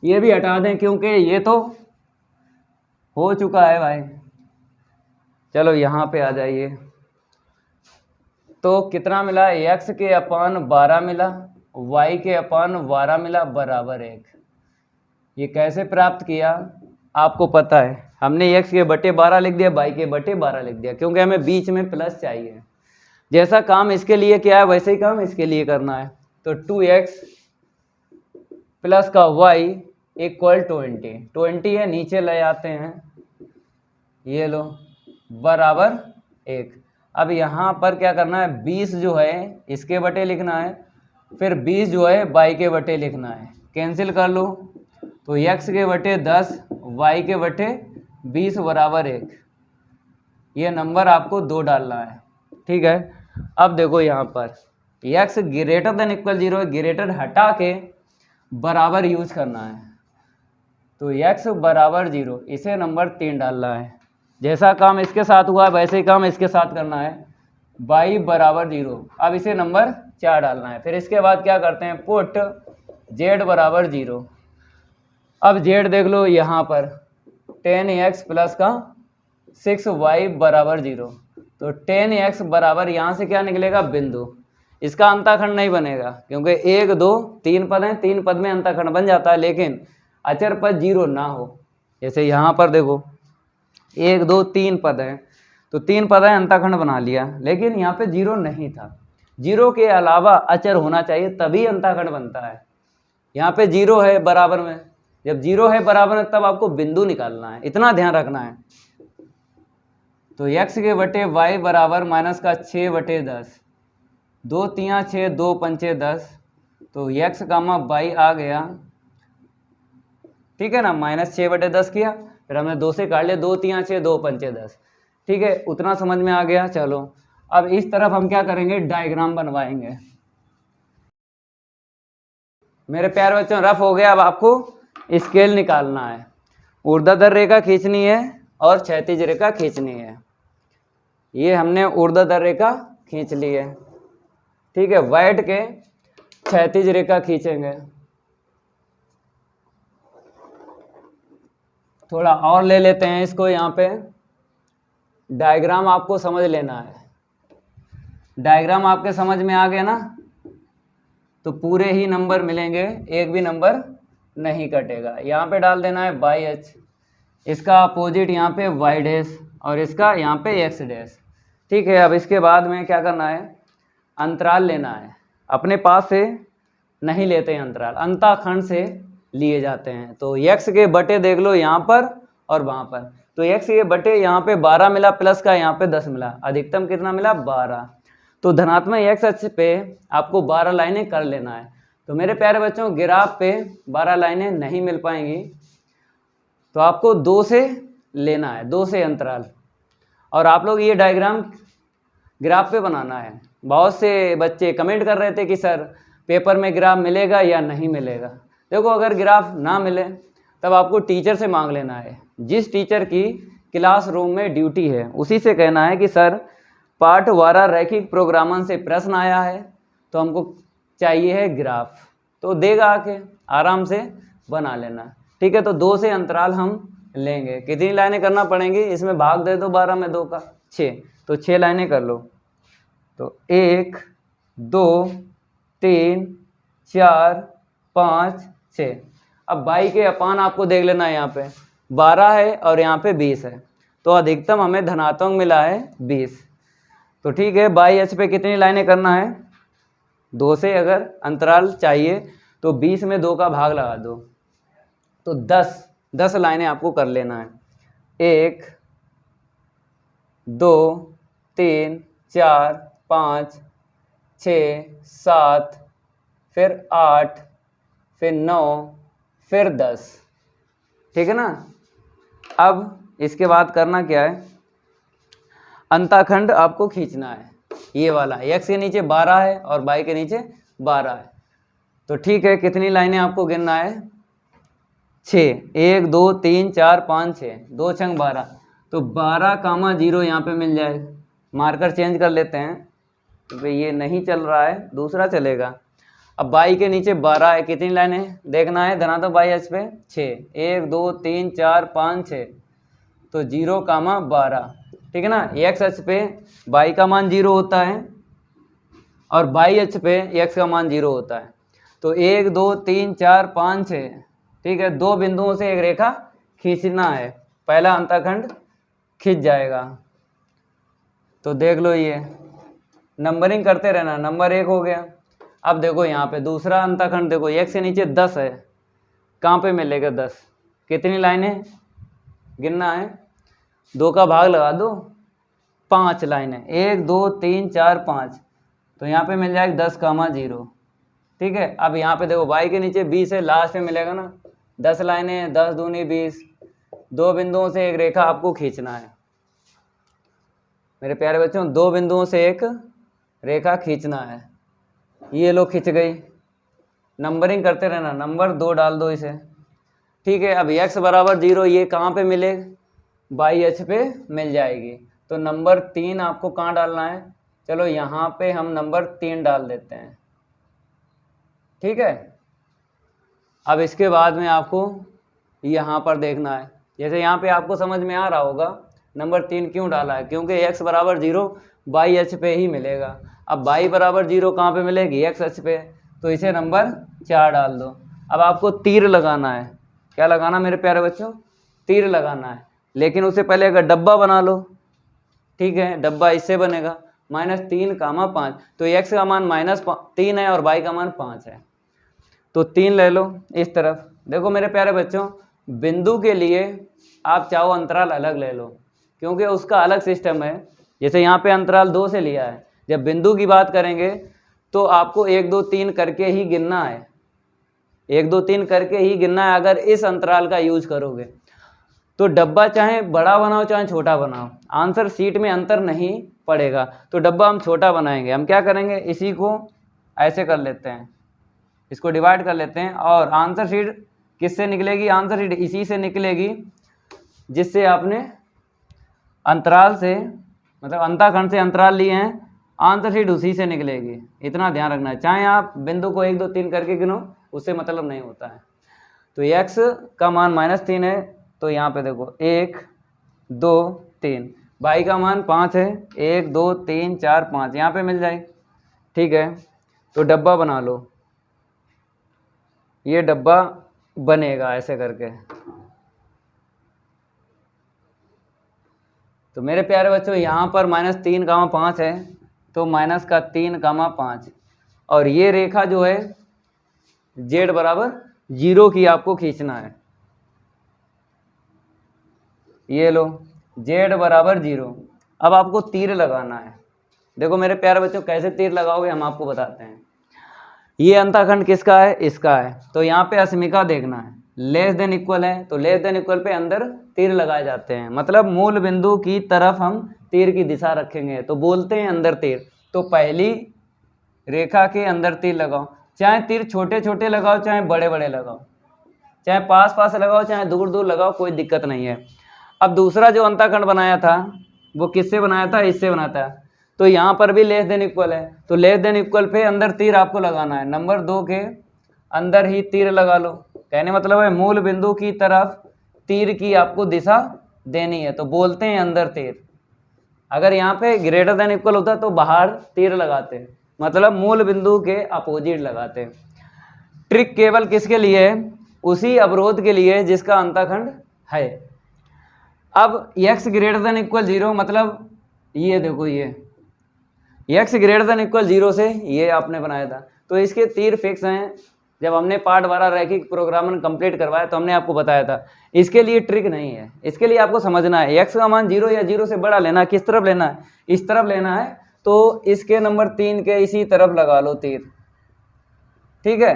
ये भी हटा दें क्योंकि ये तो हो चुका है भाई। चलो यहाँ पे आ जाइए। तो कितना मिला? x के अपान 12 मिला, y के अपान 12 मिला, बराबर 1। ये कैसे प्राप्त किया आपको पता है? हमने x के बटे 12 लिख दिया, y के बटे 12 लिख दिया, क्योंकि हमें बीच में प्लस चाहिए। जैसा काम इसके लिए किया है वैसे ही काम इसके लिए करना है। तो 2x प्लस का y इक्वल 20 है, नीचे ले आते हैं, ये लो, बराबर 1। अब यहाँ पर क्या करना है? 20 जो है इसके बटे लिखना है, फिर 20 जो है y के बटे लिखना है। कैंसिल कर लो, तो x के बटे 10, y के बटे 20 बराबर 1। ये नंबर आपको 2 डालना है। ठीक है, अब देखो यहाँ पर x greater than equal 0, greater हटा के बराबर यूज करना है। तो x बराबर 0, इसे नंबर 3 डालना है। जैसा काम इसके साथ हुआ वैसे ही काम इसके साथ करना है। y बराबर 0, अब इसे नंबर 4 डालना है। फिर इसके बाद क्या करते हैं? पुट z बराबर 0। अब z देख लो यहाँ पर 10x प्लस का 6y बराबर 0। तो 10x बराबर यहाँ से क्या निकलेगा? बिंदु। इसका अंताखंड नहीं बनेगा क्योंकि 1 2 3 पद हैं, 3 पद में अंताखंड बन जाता है, लेकिन अचर पद 0 ना हो। जैसे यहाँ पर देखो 1 2 3 पद हैं, तो 3 पद है, अंताखंड बना लिया, लेकिन यहाँ पे 0 नहीं था। 0 के अलावा अचर होना चाहिए तभी अंताखंड बनता है। यहाँ पे 0 है बराबर में, जब 0 है बराबर में तब आपको बिंदु निकालना है, इतना ध्यान रखना है। तो x के बटे y बराबर माइनस का 6 बटे 10, 2 3 6 2 5 10, तो x कामा y आ गया। ठीक है ना, माइनस 6 बटे 10 किया, फिर हमने 2 से काट लिया, 2 3 6 2 5 10। ठीक है, उतना समझ में आ गया। चलो अब इस तरफ हम क्या करेंगे? डायग्राम बनवाएंगे। मेरे प्यारे बच्चों, रफ हो गया। अब आपको स्केल निकालना है, ऊर्ध्वाधर रेखा खींचनी है और क्षैतिज रेखा खींचनी है। ये हमने ऊर्ध्वाधर रेखा खींच ली है। ठीक है, बैठ के क्षैतिज रेखा खींचेंगे। थोड़ा और ले लेते हैं इसको, यहाँ पे डायग्राम आपको समझ लेना है। डायग्राम आपके समझ में आ गया ना, तो पूरे ही नंबर मिलेंगे, एक भी नंबर नहीं कटेगा। यहाँ पे डाल देना है बाई एच, इसका अपोजिट यहाँ पे वाई डैश और इसका यहाँ पे एक्स डैश। ठीक है, अब इसके बाद में क्या करना है, अंतराल लेना है। अपने पास से नहीं लेते हैं अंतराल, अंताखंड से लिए जाते हैं। तो एक्स के बटे देख लो यहाँ पर और वहाँ पर, तो एक्स के बटे यहाँ पे 12 मिला, प्लस का यहाँ पे 10 मिला, अधिकतम कितना मिला 12। तो धनात्मक एक्स अक्ष पे आपको 12 लाइनें कर लेना है। तो मेरे प्यारे बच्चों, ग्राफ पे 12 लाइनें नहीं मिल पाएंगी, तो आपको 2 से लेना है, 2 से अंतराल। और आप लोग ये डायग्राम ग्राफ पे बनाना है। बहुत से बच्चे कमेंट कर रहे थे कि सर पेपर में ग्राफ मिलेगा या नहीं मिलेगा। देखो, अगर ग्राफ ना मिले तब आपको टीचर से मांग लेना है। जिस टीचर की क्लासरूम में ड्यूटी है उसी से कहना है कि सर पाठ 12 रैखिक प्रोग्रामन से प्रश्न आया है, तो हमको चाहिए है ग्राफ, तो देगा आके, आराम से बना लेना। ठीक है, तो 2 से अंतराल हम लेंगे। कितनी लाइनें करना पड़ेंगी, इसमें भाग दे दो 12 में 2 का 6, तो 6 लाइनें कर लो। तो 1 2 3 4 5 6। अब बाई के अपान आपको देख लेना है, यहाँ पे 12 है और यहाँ पे 20 है, तो अधिकतम हमें धनात्मक मिला है 20। तो ठीक है, बाई एच पे कितनी लाइनें करना है, 2 से अगर अंतराल चाहिए तो 20 में 2 का भाग लगा दो, तो 10 लाइनें आपको कर लेना है। 1 2 3 4 5 6 7, फिर 8, फिर 9, फिर 10। ठीक है ना। अब इसके बाद करना क्या है, अंताखंड आपको खींचना है, ये वाला एक्स के नीचे 12 है और बाई के नीचे 12 है। तो ठीक है, कितनी लाइनें आपको गिनना है, 6, 1 2 3 4 5 6, 2 छंग 12, तो 12,0 यहाँ पे मिल जाएगा। मार्कर चेंज कर लेते हैं, तो भाई ये नहीं चल रहा है, दूसरा चलेगा। अब बाई के नीचे 12 है, कितनी लाइनें देखना है, धनात्मक बाई एच पे 6, 1 2 3 4 5 6, तो 0,12। ठीक है ना। एक्स अक्ष पे बाई का मान 0 होता है और बाई अक्ष पे एक्स का मान 0 होता है। तो 1 2 3 4 5 6, ठीक है, 2 बिंदुओं से एक रेखा खींचना है, पहला अंतःखंड खींच जाएगा। तो देख लो, ये नंबरिंग करते रहना, नंबर 1 हो गया। अब देखो यहाँ पे दूसरा अंतःखंड देखो, एक्स से नीचे 10 है, कहाँ पे मिलेगा 10, कितनी लाइनें गिनना है, 2 का भाग लगा दो, 5 लाइनें, 1 2 3 4 5, तो यहाँ पे मिल जाएगा 10,0। ठीक है। अब यहाँ पे देखो बाई के नीचे 20 है, लास्ट में मिलेगा ना 10 लाइनें, 10 दूनी 20, 2 बिंदुओं से एक रेखा आपको खींचना है मेरे प्यारे बच्चों, 2 बिंदुओं से एक रेखा खींचना है। ये लो खिंच गई, नंबरिंग करते रहना, नंबर 2 डाल दो इसे। ठीक है। अब x बराबर 0 ये कहाँ पे मिले, बाई एच पे मिल जाएगी। तो नंबर 3 आपको कहाँ डालना है, चलो यहाँ पे हम नंबर 3 डाल देते हैं। ठीक है। अब इसके बाद में आपको यहाँ पर देखना है, जैसे यहाँ पे आपको समझ में आ रहा होगा नंबर 3 क्यों डाला है, क्योंकि x बराबर 0 बाई एच पे ही मिलेगा। अब बाई बराबर 0 कहाँ पे मिलेगी, x एच पे, तो इसे नंबर 4 डाल दो। अब आपको तीर लगाना है, क्या लगाना मेरे प्यारे बच्चों, तीर लगाना है, लेकिन उससे पहले अगर डब्बा बना लो। ठीक है, डब्बा इससे बनेगा -3,5, तो x का मान -3 है और y का मान 5 है, तो 3 ले लो इस तरफ। देखो मेरे प्यारे बच्चों, बिंदु के लिए आप चाहो अंतराल अलग ले लो, क्योंकि उसका अलग सिस्टम है। जैसे यहाँ पे अंतराल 2 से लिया है, जब बिंदु की बात करेंगे तो आपको 1 2 3 करके ही गिनना है, 1 2 3 करके ही गिनना है। अगर इस अंतराल का यूज करोगे तो डब्बा चाहे बड़ा बनाओ चाहे छोटा बनाओ, आंसर शीट में अंतर नहीं पड़ेगा। तो डब्बा हम छोटा बनाएंगे, हम क्या करेंगे, इसी को ऐसे कर लेते हैं, इसको डिवाइड कर लेते हैं, और आंसर शीट किससे निकलेगी, आंसर शीट इसी से निकलेगी जिससे आपने अंतराल से, मतलब अंताखंड से अंतराल लिए हैं आंसर शीट उसी से निकलेगी, इतना ध्यान रखना है। चाहे आप बिंदु को 1 2 3 करके गिनो, उससे मतलब नहीं होता है। तो x का मान -3 है, तो यहाँ पे देखो 1 2 3, y का मान 5 है, 1 2 3 4 5 यहाँ पे मिल जाए। ठीक है, तो डब्बा बना लो, ये डब्बा बनेगा ऐसे करके। तो मेरे प्यारे बच्चों यहाँ पर -3, 5 है, तो -3, 5, और ये रेखा जो है z बराबर 0 की आपको खींचना है। ये लो z बराबर 0। अब आपको तीर लगाना है। देखो मेरे प्यारे बच्चों, कैसे तीर लगाओगे हम आपको बताते हैं। ये अंतःखंड किसका है? इसका है। तो यहाँ पे अस्मिका देखना है, लेस देन इक्वल है, तो लेस देन इक्वल पे अंदर तीर लगाए जाते हैं, मतलब मूल बिंदु की तरफ हम तीर की दिशा रखेंगे, तो बोलते हैं अंदर तीर। तो पहली रेखा के अंदर तीर लगाओ, चाहे तीर छोटे छोटे लगाओ चाहे बड़े बड़े लगाओ, चाहे पास पास लगाओ चाहे दूर दूर लगाओ, कोई दिक्कत नहीं है। अब दूसरा जो अंतःखंड बनाया था वो किससे बनाया था? इससे बनाया था। तो यहाँ पर भी लेस देन इक्वल है, तो लेस देन इक्वल पे अंदर तीर आपको लगाना है, नंबर 2 के अंदर ही तीर लगा लो। कहने मतलब है मूल बिंदु की तरफ तीर की आपको दिशा देनी है, तो बोलते हैं अंदर तीर। अगर यहाँ पे ग्रेटर देन इक्वल होता तो बाहर तीर लगाते हैं, मतलब मूल बिंदु के अपोजिट लगाते हैं। ट्रिक केवल किसके लिए है? उसी अवरोध के लिए जिसका अंतःखंड है। अब x ग्रेटर देन इक्वल 0, मतलब ये देखो, ये x ग्रेटर देन इक्वल 0 से ये आपने बनाया था, तो इसके तीर फिक्स हैं। जब हमने पार्ट 12 रैखिक प्रोग्रामन कंप्लीट करवाया तो हमने आपको बताया था। इसके लिए ट्रिक नहीं है, इसके लिए आपको समझना है x का मान 0 या 0 से बड़ा लेना है। किस तरफ लेना है? इस तरफ लेना है, तो इसके नंबर 3 के इसी तरफ लगा लो तीर। ठीक है,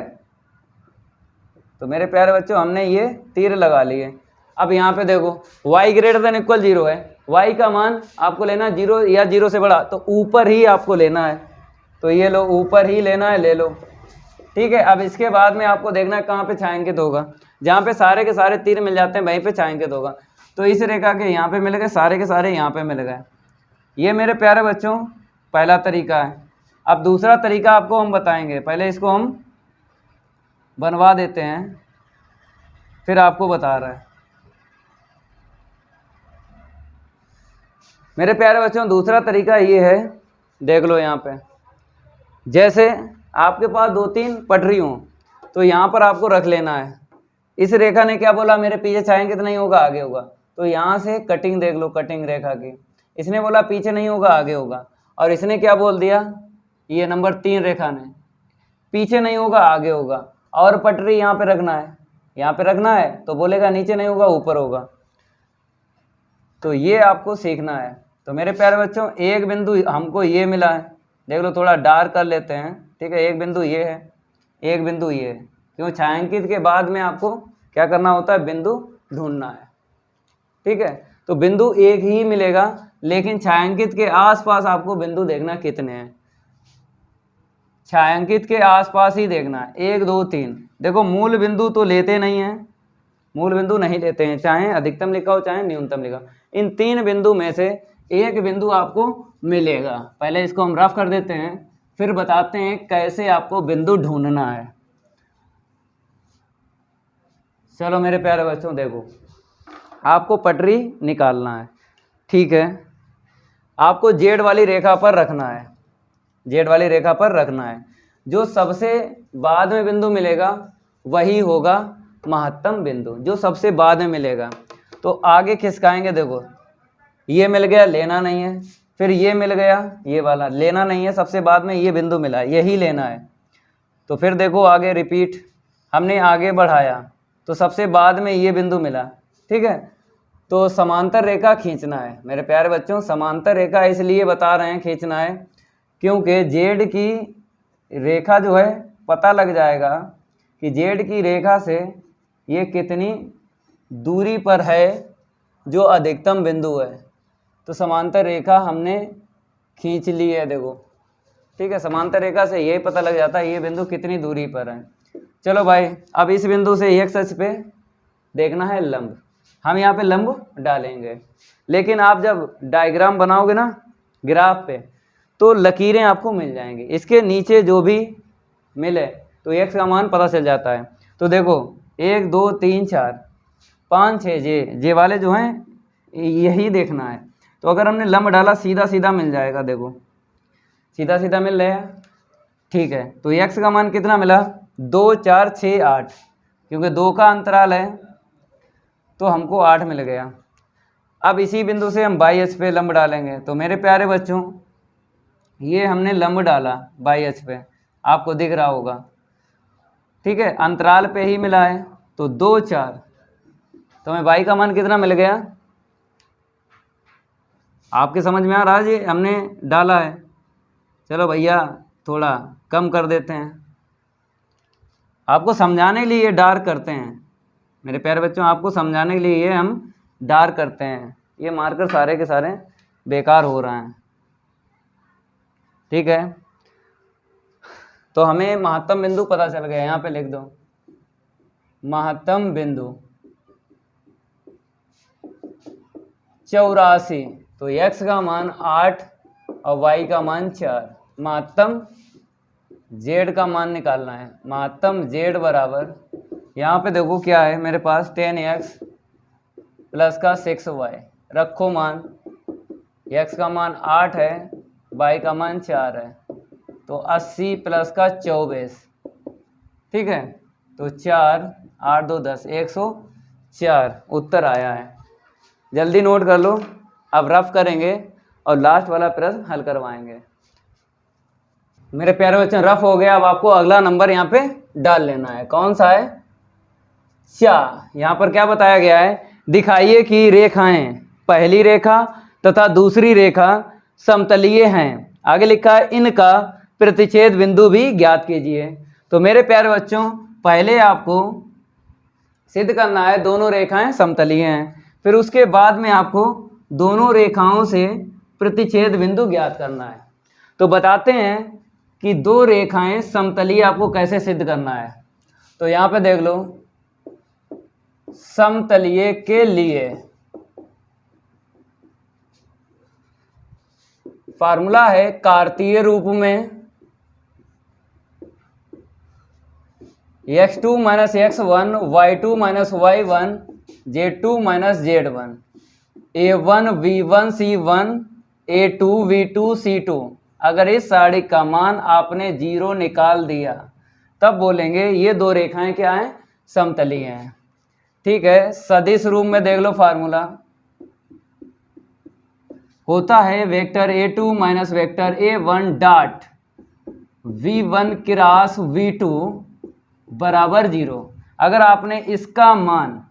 तो मेरे प्यारे बच्चों हमने ये तीर लगा लिए। अब यहाँ पे देखो y ग्रेटर देन इक्वल 0 है, y का मान आपको लेना है 0 या 0 से बड़ा, तो ऊपर ही आपको लेना है, तो ये लो ऊपर ही लेना है, ले लो। ठीक है, अब इसके बाद में आपको देखना है कहाँ पे छायांकित होगा, जहाँ पे सारे के सारे तीर मिल जाते हैं वहीं पे छायांकित होगा। तो इस रेखा के यहाँ पे मिल गए, सारे के सारे यहाँ पे मिल गए। ये मेरे प्यारे बच्चों पहला तरीका है। अब दूसरा तरीका आपको हम बताएंगे, पहले इसको हम बनवा देते हैं फिर आपको बता रहा है। मेरे प्यारे बच्चों दूसरा तरीका ये है, देख लो यहाँ पे, जैसे आपके पास 2-3 पटरी हों तो यहाँ पर आपको रख लेना है। इस रेखा ने क्या बोला? मेरे पीछे छायांकित नहीं होगा, आगे होगा, तो यहाँ से कटिंग देख लो, कटिंग रेखा की। इसने बोला पीछे नहीं होगा, आगे होगा, और इसने क्या बोल दिया? ये नंबर 3 रेखा ने पीछे नहीं होगा, आगे होगा, और पटरी यहाँ पे रखना है, यहाँ पे रखना है, तो बोलेगा नीचे नहीं होगा, ऊपर होगा। तो ये आपको सीखना है। तो मेरे प्यारे बच्चों एक बिंदु हमको ये मिला है, देख लो थोड़ा डार्क कर लेते हैं। ठीक है, एक बिंदु ये है, एक बिंदु ये है, क्यों? छायांकित के बाद में आपको क्या करना होता है? बिंदु ढूंढना है। ठीक है, तो बिंदु एक ही मिलेगा, लेकिन छायांकित के आसपास आपको बिंदु देखना कितने हैं, छायांकित के आसपास ही देखना है, 1 2 3। देखो मूल बिंदु तो लेते नहीं हैं, मूल बिंदु नहीं लेते हैं, चाहे अधिकतम लिखा हो चाहे न्यूनतम लिखा। इन 3 बिंदु में से एक बिंदु आपको मिलेगा। पहले इसको हम रफ कर देते हैं, फिर बताते हैं कैसे आपको बिंदु ढूंढना है। चलो मेरे प्यारे बच्चों देखो, आपको पटरी निकालना है। ठीक है, आपको जेड वाली रेखा पर रखना है, जेड वाली रेखा पर रखना है। जो सबसे बाद में बिंदु मिलेगा वही होगा महत्तम बिंदु, जो सबसे बाद में मिलेगा। तो आगे खिसकाएंगे, देखो ये मिल गया, लेना नहीं है, फिर ये मिल गया, ये वाला लेना नहीं है, सबसे बाद में ये बिंदु मिला, यही लेना है। तो फिर देखो आगे रिपीट, हमने आगे बढ़ाया तो सबसे बाद में ये बिंदु मिला। ठीक है, तो समांतर रेखा खींचना है। मेरे प्यारे बच्चों समांतर रेखा इसलिए बता रहे हैं खींचना है, क्योंकि जेड की रेखा जो है पता लग जाएगा कि जेड की रेखा से ये कितनी दूरी पर है जो अधिकतम बिंदु है। तो समांतर रेखा हमने खींच ली है, देखो। ठीक है, समांतर रेखा से यही पता लग जाता है ये बिंदु कितनी दूरी पर है। चलो भाई, अब इस बिंदु से एक अक्ष पे देखना है लंब, हम यहाँ पे लंब डालेंगे। लेकिन आप जब डायग्राम बनाओगे ना ग्राफ पे, तो लकीरें आपको मिल जाएंगी, इसके नीचे जो भी मिले तो x का मान पता चल जाता है। तो देखो 1 2 3 4 5 6 जे वाले जो हैं यही देखना है। तो अगर हमने लंब डाला सीधा सीधा मिल जाएगा, देखो सीधा सीधा मिल रहा है, ठीक है। तो x का मान कितना मिला 2 4 6 8, क्योंकि 2 का अंतराल है तो हमको 8 मिल गया। अब इसी बिंदु से हम बाई एच पे लंब डालेंगे। तो मेरे प्यारे बच्चों ये हमने लंब डाला बाई एच पे, आपको दिख रहा होगा, ठीक है, अंतराल पे ही मिला है। तो 2 4, तो हमें बाई का मान कितना मिल गया, आपके समझ में आ रहा है जी, हमने डाला है। चलो भैया थोड़ा कम कर देते हैं, आपको समझाने के लिए डार्क करते हैं मेरे प्यारे बच्चों, आपको समझाने के लिए ये हम डार्क करते हैं। ये मार्कर सारे के सारे बेकार हो रहे हैं, ठीक है। तो हमें महत्तम बिंदु पता चल गया, यहाँ पे लिख दो महत्तम बिंदु 84। तो x का मान 8 और y का मान 4। महत्तम z का मान निकालना है। महत्तम z बराबर, यहाँ पे देखो क्या है मेरे पास 10x प्लस का 6y, रखो मान, x का मान 8 है, y का मान 4 है, तो 80 प्लस का 24, ठीक है। तो 4 8 2 10 104 उत्तर आया है। जल्दी नोट कर लो, अब रफ करेंगे और लास्ट वाला प्रश्न हल करवाएंगे। मेरे प्यारे बच्चों रफ हो गया, अब आपको अगला नंबर यहाँ पे डाल लेना है। कौन सा है, यहाँ पर क्या बताया गया है, दिखाइए कि रेखाएं पहली रेखा तथा दूसरी रेखा समतलीय हैं। आगे लिखा है इनका प्रतिच्छेद बिंदु भी ज्ञात कीजिए। तो मेरे प्यारे बच्चों पहले आपको सिद्ध करना है दोनों रेखाएं समतलीय हैं, फिर उसके बाद में आपको दोनों रेखाओं से प्रतिच्छेद बिंदु ज्ञात करना है। तो बताते हैं कि दो रेखाएं समतलीय आपको कैसे सिद्ध करना है। तो यहाँ पे देख लो, समतलीय के लिए फार्मूला है कार्तीय रूप में x2 minus x1 y2 minus y1 z2 minus z1 a1 v1 c1 a2 v2 c2। अगर इस साड़ी का मान आपने 0 निकाल दिया तब बोलेंगे ये दो रेखाएं क्या हैं, समतलीय हैं, ठीक है। सदिश रूप में देख लो, फार्मूला होता है vector a2 minus vector a1 dot v1 cross v2 बराबर 0। अगर आपने इसका मान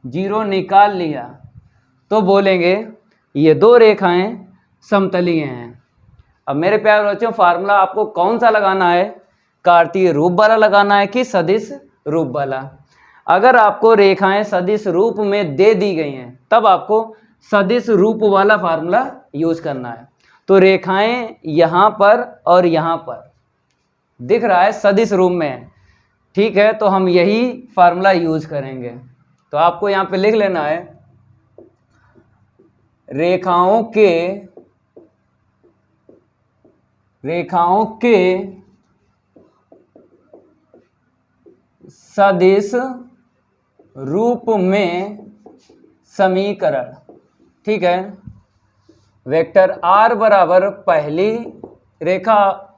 0 निकाल लिया तो बोलेंगे ये दो रेखाएं समतलीय हैं। अब मेरे प्यारे बच्चों फार्मूला आपको कौन सा लगाना है, कार्तीय रूप वाला लगाना है कि सदिश रूप वाला। अगर आपको रेखाएं सदिश रूप में दे दी गई हैं तब आपको सदिश रूप वाला फार्मूला यूज करना है। तो रेखाएं यहाँ पर और यहाँ पर दिख रहा है सदिश रूप में, ठीक है, तो हम यही फार्मूला यूज करेंगे। तो आपको यहाँ पे लिख लेना है रेखाओं के सदिश रूप में समीकरण, ठीक है। वेक्टर r बराबर पहली रेखा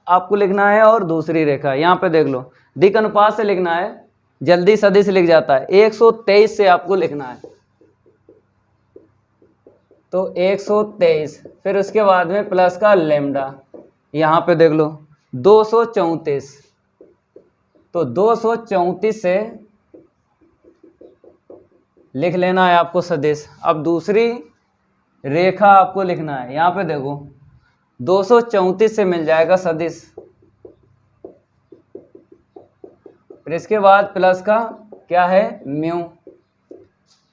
आपको लिखना है और दूसरी रेखा, यहाँ पे देख लो दिक अनुपात से लिखना है, जल्दी सदिश लिख जाता है। 123 से आपको लिखना है, तो 123, फिर उसके बाद में प्लस का लेमडा, यहाँ पे देख लो 234, तो 234 से लिख लेना है आपको सदिश। अब दूसरी रेखा आपको लिखना है, यहाँ पे देखो 234 से मिल जाएगा सदिश, फिर इसके बाद प्लस का क्या है, म्यू।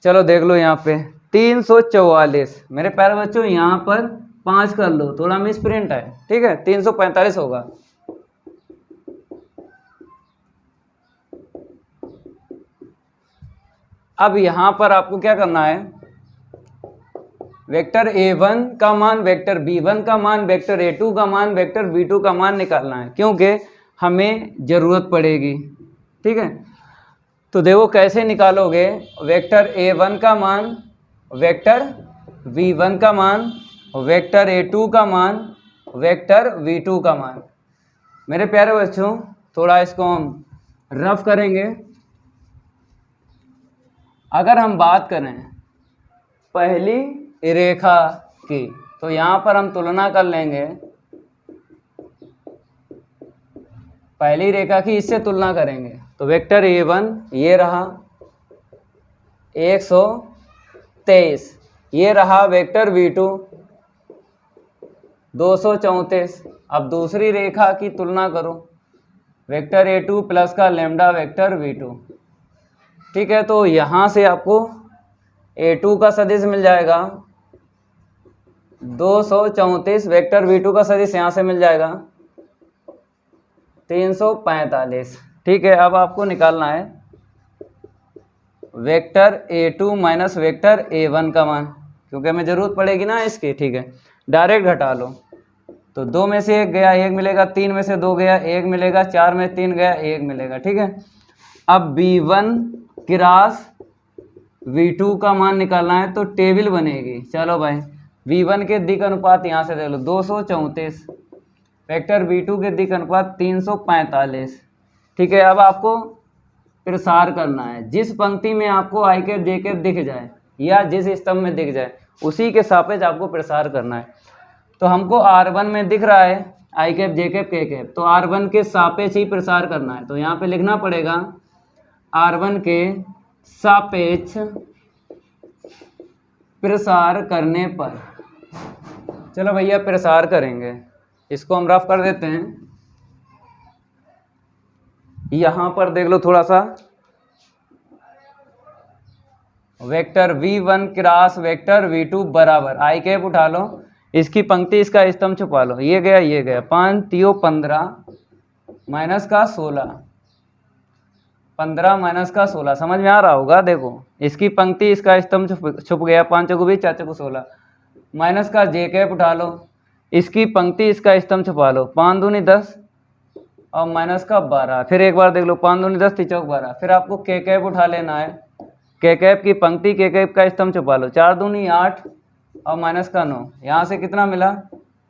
चलो देख लो यहाँ पे 344, मेरे प्यारे बच्चों यहाँ पर 5 कर लो, थोड़ा मिस प्रिंट है, ठीक है, 345 होगा। अब यहाँ पर आपको क्या करना है, वेक्टर A1 का मान, वेक्टर B1 का मान, वेक्टर A2 का मान, वेक्टर B2 का मान निकालना है, क्योंकि हमें ज़रूरत पड़ेगी। ठीक है, तो देखो कैसे निकालोगे। वेक्टर A1 का मान, वेक्टर B1 का मान, वेक्टर A2 का मान, वेक्टर V2 का मान। मेरे प्यारे बच्चों, थोड़ा इसको हम रफ करेंगे। अगर हम बात करें पहली रेखा की, तो यहाँ पर हम तुलना कर लेंगे। पहली रेखा की इससे तुलना करेंगे तो वेक्टर A1 ये रहा 123, ये रहा वेक्टर V2 234। अब दूसरी रेखा की तुलना करो, वेक्टर A2 प्लस का लैम्डा वेक्टर V2। ठीक है, तो यहाँ से आपको A2 का सदिश मिल जाएगा 234, वेक्टर V2 का सदिश यहाँ से मिल जाएगा 345। ठीक है, अब आपको निकालना है vector A2 minus vector A1 का मान, क्योंकि हमें ज़रूरत पड़ेगी ना इसकी। ठीक है, डायरेक्ट घटा लो, तो 2 में से 1 गया 1 मिलेगा, 3 में से 2 गया 1 मिलेगा, 4 में 3 गया 1 मिलेगा। ठीक है, अब B1 क्रॉस V2 का मान निकालना है तो टेबल बनेगी। चलो भाई, V1 के दिक् अनुपात यहाँ से देख लो 234, वेक्टर V2 के दिक् अनुपात 345। ठीक है, अब आपको प्रसार करना है। जिस पंक्ति में आपको आई कैप जे कैप दिख जाए या जिस स्तंभ में दिख जाए उसी के सापेक्ष आपको प्रसार करना है। तो हमको R1 में दिख रहा है आई कैप जे कैप के कैप, तो R1 के सापेक्ष ही प्रसार करना है। तो यहाँ पे लिखना पड़ेगा R1 के सापेक्ष प्रसार करने पर। चलो भैया प्रसार करेंगे, इसको हम रफ कर देते हैं। यहाँ पर देख लो थोड़ा सा, vector V1 cross vector V2 बराबर आई कैप उठा लो, इसकी पंक्ति इसका स्तंभ छुपा लो, ये गया 5 3 15 माइनस का 16, 15 माइनस का 16। समझ में आ रहा होगा। देखो इसकी पंक्ति इसका स्तंभ छुप गया, 5 चौको 20 4 चौको 16, माइनस का जे कैप उठा लो, इसकी पंक्ति इसका स्तंभ छुपा लो, 5 दूनी 10 और माइनस का 12। फिर एक बार देख लो, 5 दूनी 10 3 चौक 12। फिर आपको के कैप उठा लेना है, के कैप की पंक्ति के कैप का स्तंभ छुपा लो, 4 दूनी 8 और माइनस का 9। यहाँ से कितना मिला,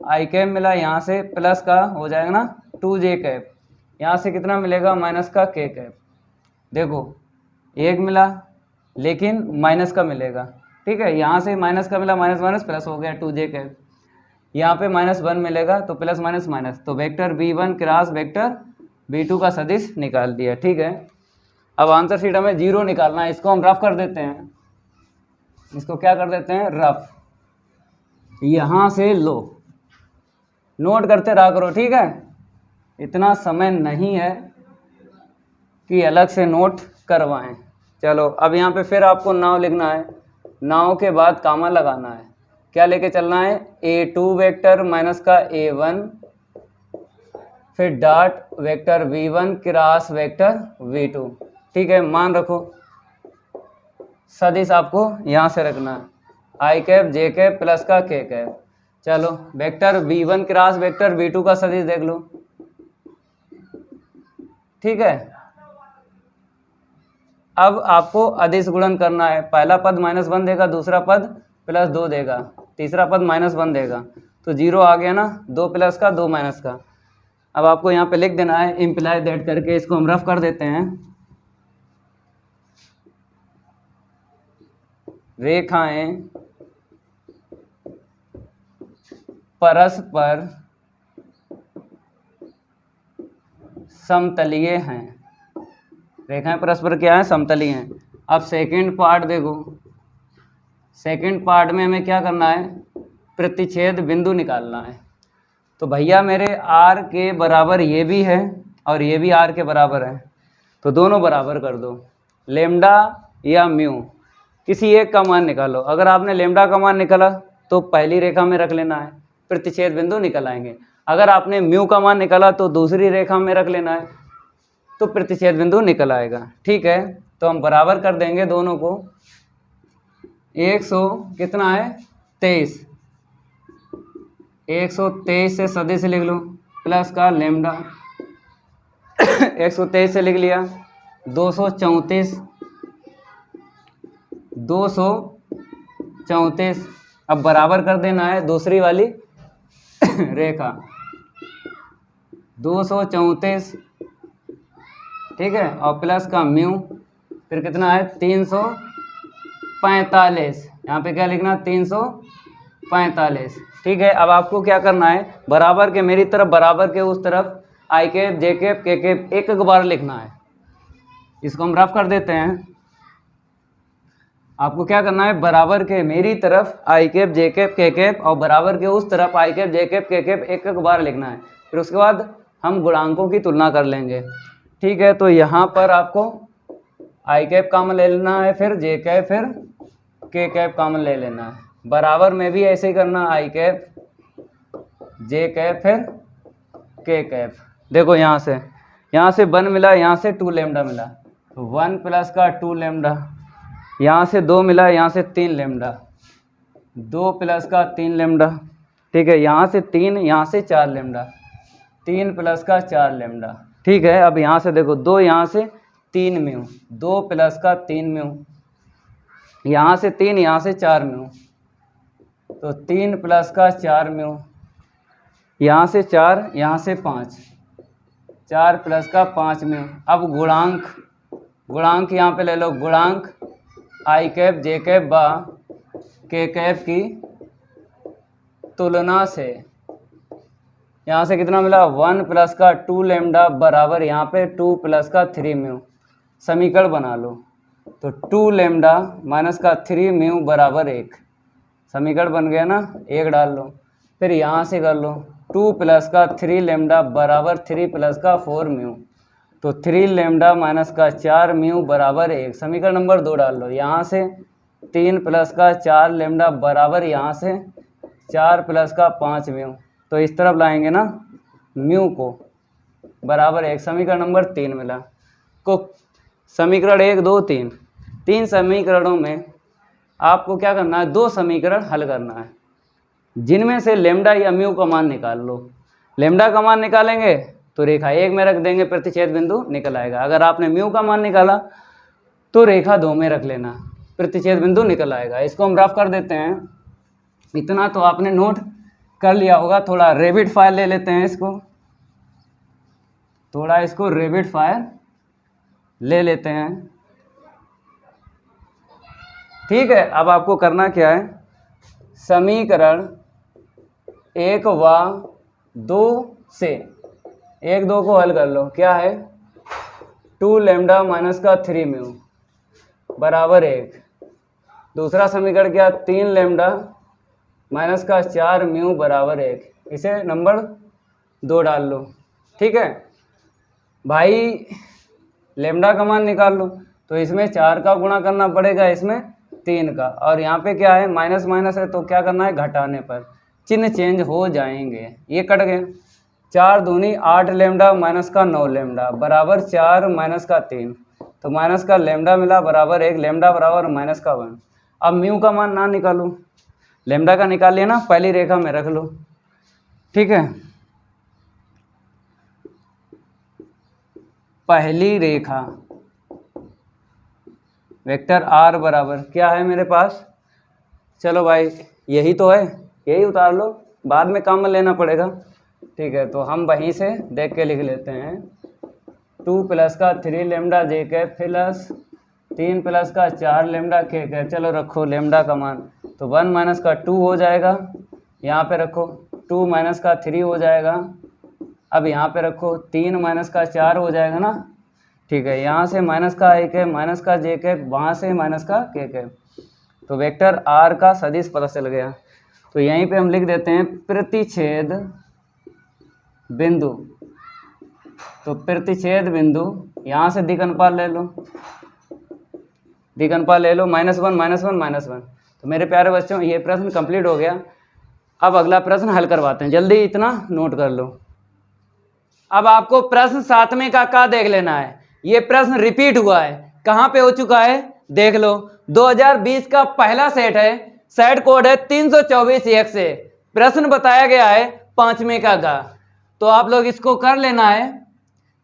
आई कैप मिला, यहाँ से प्लस का हो जाएगा ना 2 जे कैप, यहाँ से कितना मिलेगा माइनस का के कैप। देखो 1 मिला लेकिन माइनस का मिलेगा। ठीक है, यहाँ से माइनस का मिला, माइनस माइनस प्लस हो गया 2 जे कैप, यहाँ पे -1 मिलेगा तो प्लस माइनस माइनस, तो vector B1 cross vector B2 का सदिश निकाल दिया। ठीक है, अब आंसर शीट हमें 0 निकालना है, इसको हम रफ कर देते हैं। इसको क्या कर देते हैं, रफ। यहाँ से लो, नोट करते रहा करो। ठीक है, इतना समय नहीं है कि अलग से नोट करवाएं। चलो अब यहाँ पे फिर आपको नाव लिखना है, नाव के बाद कामा लगाना है। क्या लेके चलना है, A2 वेक्टर माइनस का A1, फिर dot vector V1 cross vector V2। ठीक है, मान रखो, सदिश आपको यहाँ से रखना है, आई कैप जे कैप प्लस का के कैप। चलो vector V1 cross vector V2 का सदिश देख लो। ठीक है, अब आपको अदिश गुणन करना है। पहला पद -1 देगा, दूसरा पद +2 देगा, तीसरा पद -1 देगा, तो 0 आ गया ना, 2 प्लस का 2 माइनस का। अब आपको यहाँ पे लिख देना है इम्प्लाई दैट करके, इसको हम रफ कर देते हैं। रेखाएं परस्पर समतलीय हैं। रेखाएं परस्पर क्या है, समतलीय हैं। अब सेकंड पार्ट देखो, सेकंड पार्ट में हमें क्या करना है, प्रतिच्छेद बिंदु निकालना है। तो भैया मेरे R के बराबर ये भी है और ये भी R के बराबर है, तो दोनों बराबर कर दो। लेम्डा या म्यू किसी एक का मान निकालो। अगर आपने लेम्डा का मान निकाला तो पहली रेखा में रख लेना है, प्रतिच्छेद बिंदु निकल आएंगे। अगर आपने म्यू का मान निकाला तो दूसरी रेखा में रख लेना है, तो प्रतिच्छेद बिंदु निकल आएगा। ठीक है, तो हम बराबर कर देंगे दोनों को। 100 कितना है 123, 123 से सदिश लिख लो प्लस का लेमडा 123 से लिख लिया 234, 234 अब बराबर कर देना है दूसरी वाली रेखा 234, ठीक है, और प्लस का म्यू फिर कितना है 345, यहाँ पे क्या लिखना 345, ठीक है। अब आपको क्या करना है बराबर के मेरी तरफ बराबर के उस तरफ आई कैप जे कैप के कैप एक एक बार लिखना है। इसको हम रफ कर देते हैं। आपको क्या करना है बराबर के मेरी तरफ आई कैप जे कैप के कैप और बराबर के उस तरफ आई कैप जे कैप के कैप एक एक बार लिखना है। फिर उसके बाद हम गुणांकों की तुलना कर लेंगे, ठीक है। तो यहाँ पर आपको आई कैप कॉमन ले लेना है, फिर जे कैप फिर के कैप कॉमन ले लेना है। बराबर में भी ऐसे ही करना, आई कैप जे कैप फिर के कैप। देखो यहाँ से 1 मिला, यहाँ से 2 लेमडा मिला, तो 1 प्लस का 2 लेमडा, यहाँ से 2 मिला, यहाँ से 3 लेमडा, 2 प्लस का 3 लेमडा, ठीक है। यहाँ से 3, यहाँ से 4 लेमडा, 3 प्लस का 4 लेमडा, ठीक है। अब यहाँ से देखो 2, यहाँ से 3 म्यू, 2 प्लस का 3 म्यू, यहाँ से 3, यहाँ से 4 म्यू, तो 3 प्लस का 4 म्यू, यहाँ से 4, यहाँ से 5, 4 प्लस का 5 म्यू। अब गुणांक यहाँ पे ले लो, गुणांक आई कैप जे कैप बा के कैप की तुलना से यहाँ से कितना मिला 1 प्लस का 2 लेमडा बराबर यहाँ पे 2 प्लस का 3 म्यू। समीकरण बना लो, तो 2 लेमडा माइनस का 3 म्यू बराबर 1। समीकरण बन गया ना, 1 डाल लो। फिर यहाँ से कर लो 2 प्लस का 3 लेमडा बराबर 3 प्लस का 4 म्यू, तो 3 लेमडा माइनस का 4 म्यू बराबर 1। समीकरण नंबर 2 डाल लो। यहाँ से 3 प्लस का 4 लेमडा बराबर यहाँ से 4 प्लस का 5 म्यू, तो इस तरफ लाएंगे ना म्यू को बराबर 1। समीकरण नंबर 3 मिला। को समीकरण 1 2 3, 3 समीकरणों में आपको क्या करना है 2 समीकरण हल करना है, जिनमें से लेमडा या म्यू का मान निकाल लो। लेमडा का मान निकालेंगे तो रेखा 1 में रख देंगे, प्रतिच्छेद बिंदु निकल आएगा। अगर आपने म्यू का मान निकाला तो रेखा 2 में रख लेना, प्रतिच्छेद बिंदु निकल आएगा। इसको हम रफ कर देते हैं। इतना तो आपने नोट कर लिया होगा। थोड़ा रेबिट फाइल ले लेते हैं, इसको रेबिट फाइल ले लेते हैं, ठीक है। अब आपको करना क्या है, समीकरण 1 व 2 से 1 2 को हल कर लो। क्या है 2 लेमडा माइनस का 3 म्यू बराबर 1। दूसरा समीकरण क्या 3 लेमडा माइनस का 4 म्यू बराबर 1। इसे नंबर 2 डाल लो, ठीक है भाई। लेमडा का मान निकाल लो, तो इसमें 4 का गुणा करना पड़ेगा, इसमें 3 का, और यहाँ पे क्या है माइनस माइनस है, तो क्या करना है घटाने पर चिन्ह चेंज हो जाएंगे। ये कट गए। 4 दूनी 8 लेमडा माइनस का 9 लेमडा बराबर 4 माइनस का 3, तो माइनस का लेमडा मिला बराबर 1, लेमडा बराबर माइनस का 1। अब म्यू का मान ना निकालो, लेमडा का निकाल लिया ना, पहली रेखा में रख लो, ठीक है। पहली रेखा वेक्टर r बराबर क्या है मेरे पास, चलो भाई यही तो है, यही उतार लो, बाद में काम में लेना पड़ेगा, ठीक है। तो हम वहीं से देख के लिख लेते हैं 2 प्लस का 3 लेमडा जे कैप प्लस 3 प्लस का 4 लेमडा के कैप। चलो रखो लेमडा का मान, तो 1 माइनस का 2 हो जाएगा, यहाँ पे रखो 2 माइनस का 3 हो जाएगा। अब यहाँ पे रखो 3 माइनस का 4 हो जाएगा ना, ठीक है। यहाँ से माइनस का ए कैप माइनस का जे कैप, वहाँ से माइनस का के कैप, तो वेक्टर r का सदिश पता चल गया। तो यहीं पे हम लिख देते हैं प्रतिच्छेद बिंदु। तो प्रतिच्छेद बिंदु यहाँ से दिगनपाल ले लो, -1 -1 -1। तो मेरे प्यारे बच्चों ये प्रश्न कंप्लीट हो गया। अब अगला प्रश्न हल करवाते हैं, जल्दी इतना नोट कर लो। अब आपको प्रश्न 7वें का देख लेना है। ये प्रश्न रिपीट हुआ है, कहाँ पे हो चुका है देख लो। 2020 का पहला सेट है, सेट कोड है 324 से। प्रश्न बताया गया है 5वें का गा। तो आप लोग इसको कर लेना है,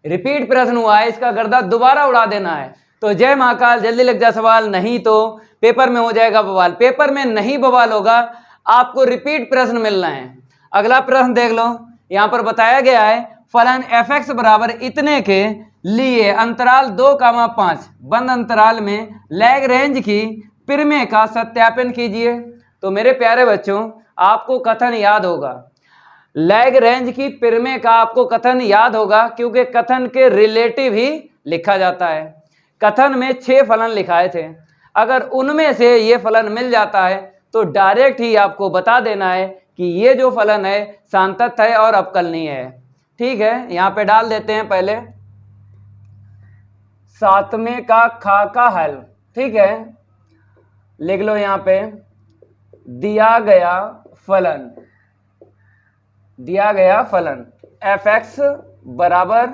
रिपीट प्रश्न हुआ है, इसका गर्दा दोबारा उड़ा देना है। तो जय महाकाल, जल्दी लग जा सवाल, नहीं तो पेपर में हो जाएगा बवाल। पेपर में नहीं बवाल होगा, आपको रिपीट प्रश्न मिलना है। अगला प्रश्न देख लो, यहां पर बताया गया है फलन f(x) बराबर इतने के लिए अंतराल 2,5 बंद अंतराल में लैग्रेंज की प्रमेय का सत्यापन कीजिए। तो मेरे प्यारे बच्चों, आपको कथन याद होगा, लैग्रेंज की प्रमेय का आपको कथन याद होगा, क्योंकि कथन के रिलेटिव ही लिखा जाता है। कथन में 6 फलन लिखाए थे, अगर उनमें से ये फलन मिल जाता है तो डायरेक्ट ही आपको बता देना है कि ये जो फलन है सांतत्य है और अवकलनीय है। ठीक है, यहाँ पे डाल देते हैं पहले 7वें का खा का हल। ठीक है, लिख लो यहाँ पे, दिया गया फलन f(x) बराबर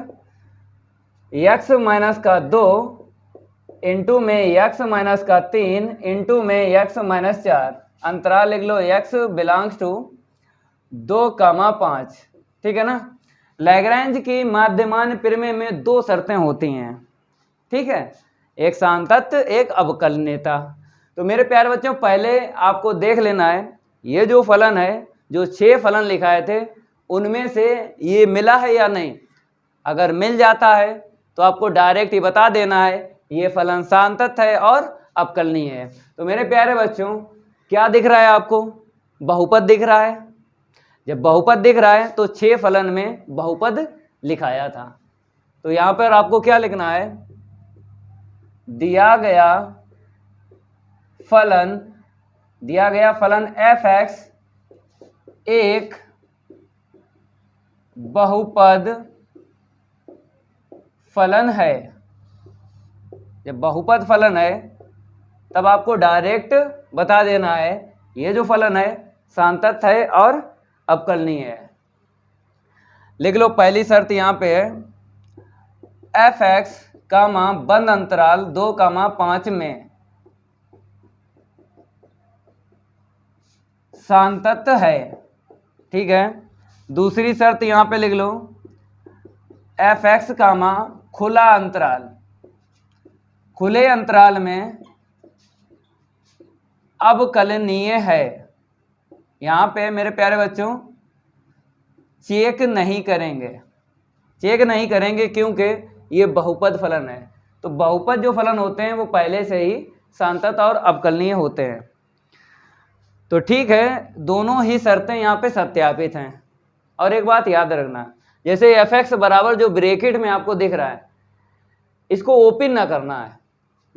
x माइनस का 2 इंटू में x माइनस का 3 इंटू में x माइनस 4, अंतराल लिख लो x बिलोंग्स टू 2,5। ठीक है ना। लैग्रेंज की माध्यमान प्रमेय में 2 शर्तें होती हैं। ठीक है, एक सांतत्य, एक अवकलनीयता। तो मेरे प्यारे बच्चों, पहले आपको देख लेना है ये जो फलन है, जो 6 फलन लिखाए थे उनमें से ये मिला है या नहीं। अगर मिल जाता है तो आपको डायरेक्ट ही बता देना है ये फलन सांतत्य है और अवकलनीय है। तो मेरे प्यारे बच्चों, क्या दिख रहा है आपको? बहुपद दिख रहा है। जब बहुपद दिख रहा है तो 6 फलन में बहुपद लिखाया था। तो यहाँ पर आपको क्या लिखना है, दिया गया फलन f(x) एक बहुपद फलन है। जब बहुपद फलन है तब आपको डायरेक्ट बता देना है ये जो फलन है सांतत्य है और अवकलनीय है। लिख लो, पहली शर्त यहाँ पे है f(x) बंद अंतराल 2,5 में सांतत्य है। ठीक है, दूसरी शर्त यहाँ पे लिख लो, f(x) खुला अंतराल, खुले अंतराल में अवकलनीय है। यहाँ पे मेरे प्यारे बच्चों चेक नहीं करेंगे क्योंकि ये बहुपद फलन है। तो बहुपद जो फलन होते हैं वो पहले से ही सांतत्य और अवकलनीय होते हैं। तो ठीक है, दोनों ही शर्तें यहाँ पे सत्यापित हैं। और एक बात याद रखना, जैसे f(x) बराबर जो ब्रैकेट में आपको दिख रहा है इसको ओपन ना करना है।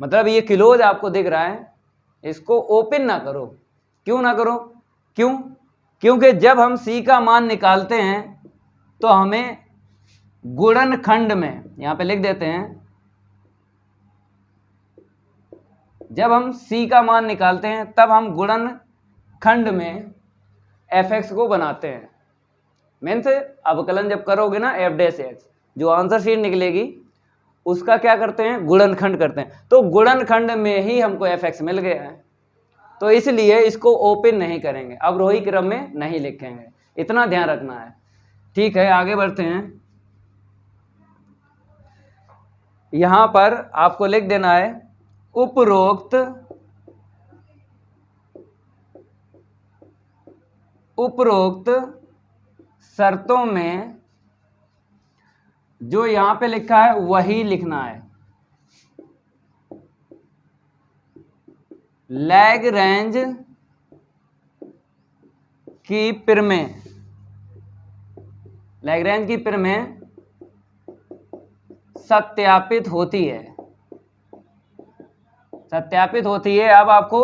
मतलब ये क्लोज आपको दिख रहा है, इसको ओपन ना करो। क्यों ना करो? क्योंकि जब हम c का मान निकालते हैं तो हमें गुणनखंड में, यहाँ पे लिख देते हैं, जब हम c का मान निकालते हैं तब हम गुणनखंड में f(x) को बनाते हैं। मीन्स अवकलन जब करोगे ना f'(x), जो आंसर शीट निकलेगी उसका क्या करते हैं, गुणनखंड करते हैं। तो गुणनखंड में ही हमको f(x) मिल गया है, तो इसलिए इसको ओपन नहीं करेंगे, अवरोही क्रम में नहीं लिखेंगे, इतना ध्यान रखना है। ठीक है, आगे बढ़ते हैं। यहां पर आपको लिख देना है उपरोक्त शर्तों में जो यहां पे लिखा है वही लिखना है। लैग्रेंज की प्रमेय सत्यापित होती है। अब आपको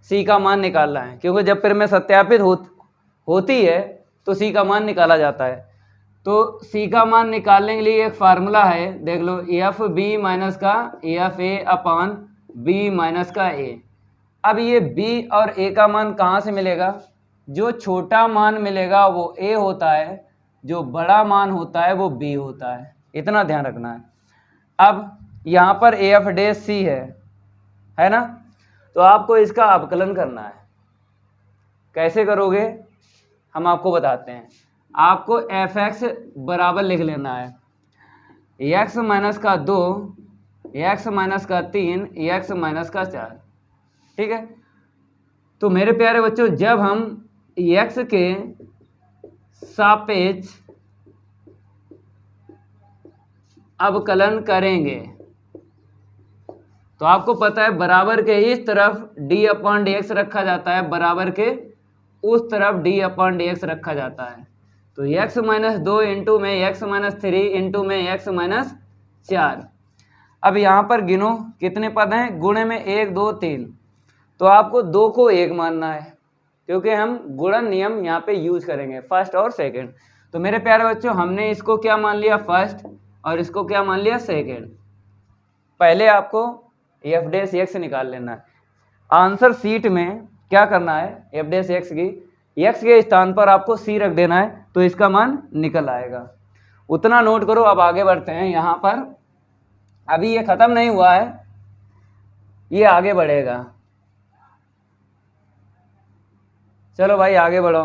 c का मान निकालना है, क्योंकि जब प्रमेय सत्यापित होती है तो c का मान निकाला जाता है। तो c का मान निकालने के लिए एक फार्मूला है, देख लो, f(b) माइनस का f(a) अपान b माइनस का a। अब ये b और a का मान कहाँ से मिलेगा? जो छोटा मान मिलेगा वो a होता है, जो बड़ा मान होता है वो b होता है, इतना ध्यान रखना है। अब यहाँ पर af' c है ना, तो आपको इसका अवकलन करना है। कैसे करोगे हम आपको बताते हैं। आपको एफ एक्स बराबर लिख लेना है एक्स माइनस का 2, एक्स माइनस का 3, एक्स माइनस का 4। ठीक है, तो मेरे प्यारे बच्चों जब हम एक्स के सापेक्ष अवकलन करेंगे तो आपको पता है बराबर के इस तरफ डी अपॉन डी एक्स रखा जाता है, बराबर के उस तरफ डी अपॉन डी एक्स रखा जाता है। तो एक्स माइनस 2 इंटू में एक्स माइनस 3 इंटू में एक्स माइनस 4। अब यहाँ पर गिनो कितने पद हैं, गुणे में 1 2 3। तो आपको 2 को 1 मानना है क्योंकि हम गुणन नियम यहाँ पे यूज करेंगे फर्स्ट और सेकंड। तो मेरे प्यारे बच्चों हमने इसको क्या मान लिया फर्स्ट और इसको क्या मान लिया सेकंड। पहले आपको एफ डैश एक्स निकाल लेना है। आंसर सीट में क्या करना है, एफ डैश एक्स की एक्स के स्थान पर आपको सी रख देना है तो इसका मान निकल आएगा। उतना नोट करो। अब आगे बढ़ते हैं। यहाँ पर अभी ये खत्म नहीं हुआ है, ये आगे बढ़ेगा। चलो भाई आगे बढ़ो।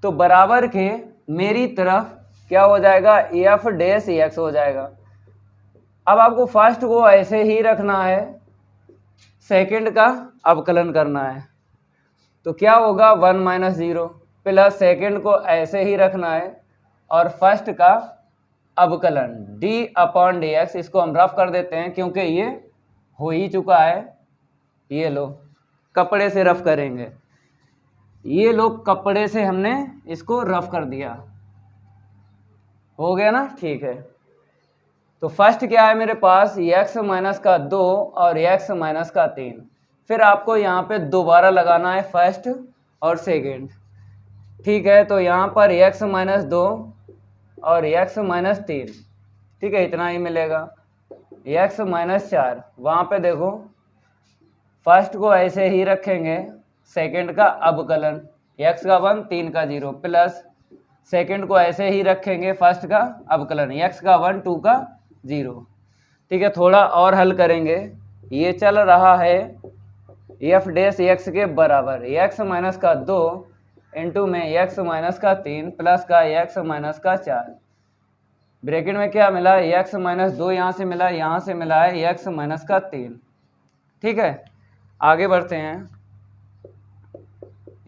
तो बराबर के मेरी तरफ क्या हो जाएगा, एफ डैश एक्स हो जाएगा। अब आपको फर्स्ट को ऐसे ही रखना है, सेकंड का अवकलन करना है। तो क्या होगा 1 माइनस 0 प्लस सेकेंड को ऐसे ही रखना है और फर्स्ट का अवकलन d अपॉन डी एक्स। इसको हम रफ कर देते हैं क्योंकि ये हो ही चुका है। ये लो कपड़े से रफ करेंगे, ये लो कपड़े से हमने इसको रफ कर दिया, हो गया ना। ठीक है, तो फर्स्ट क्या है मेरे पास x माइनस का 2 और x माइनस का 3। फिर आपको यहाँ पे दोबारा लगाना है फर्स्ट और सेकंड। ठीक है, तो यहाँ पर x माइनस 2 और x माइनस 3। ठीक है, इतना ही मिलेगा। x माइनस 4 वहाँ पे देखो फर्स्ट को ऐसे ही रखेंगे, सेकंड का अवकलन x का 1 3 का 0 प्लस सेकंड को ऐसे ही रखेंगे, फर्स्ट का अवकलन x का 1 2 का 0। ठीक है, थोड़ा और हल करेंगे। ये चल रहा है एफ डैश एक्स के बराबर x माइनस का 2 इंटू में x माइनस का 3 प्लस का x माइनस का 4। ब्रैकेट में क्या मिला, x माइनस 2 यहाँ से मिला, यहाँ से मिला है x माइनस का 3। ठीक है, आगे बढ़ते हैं।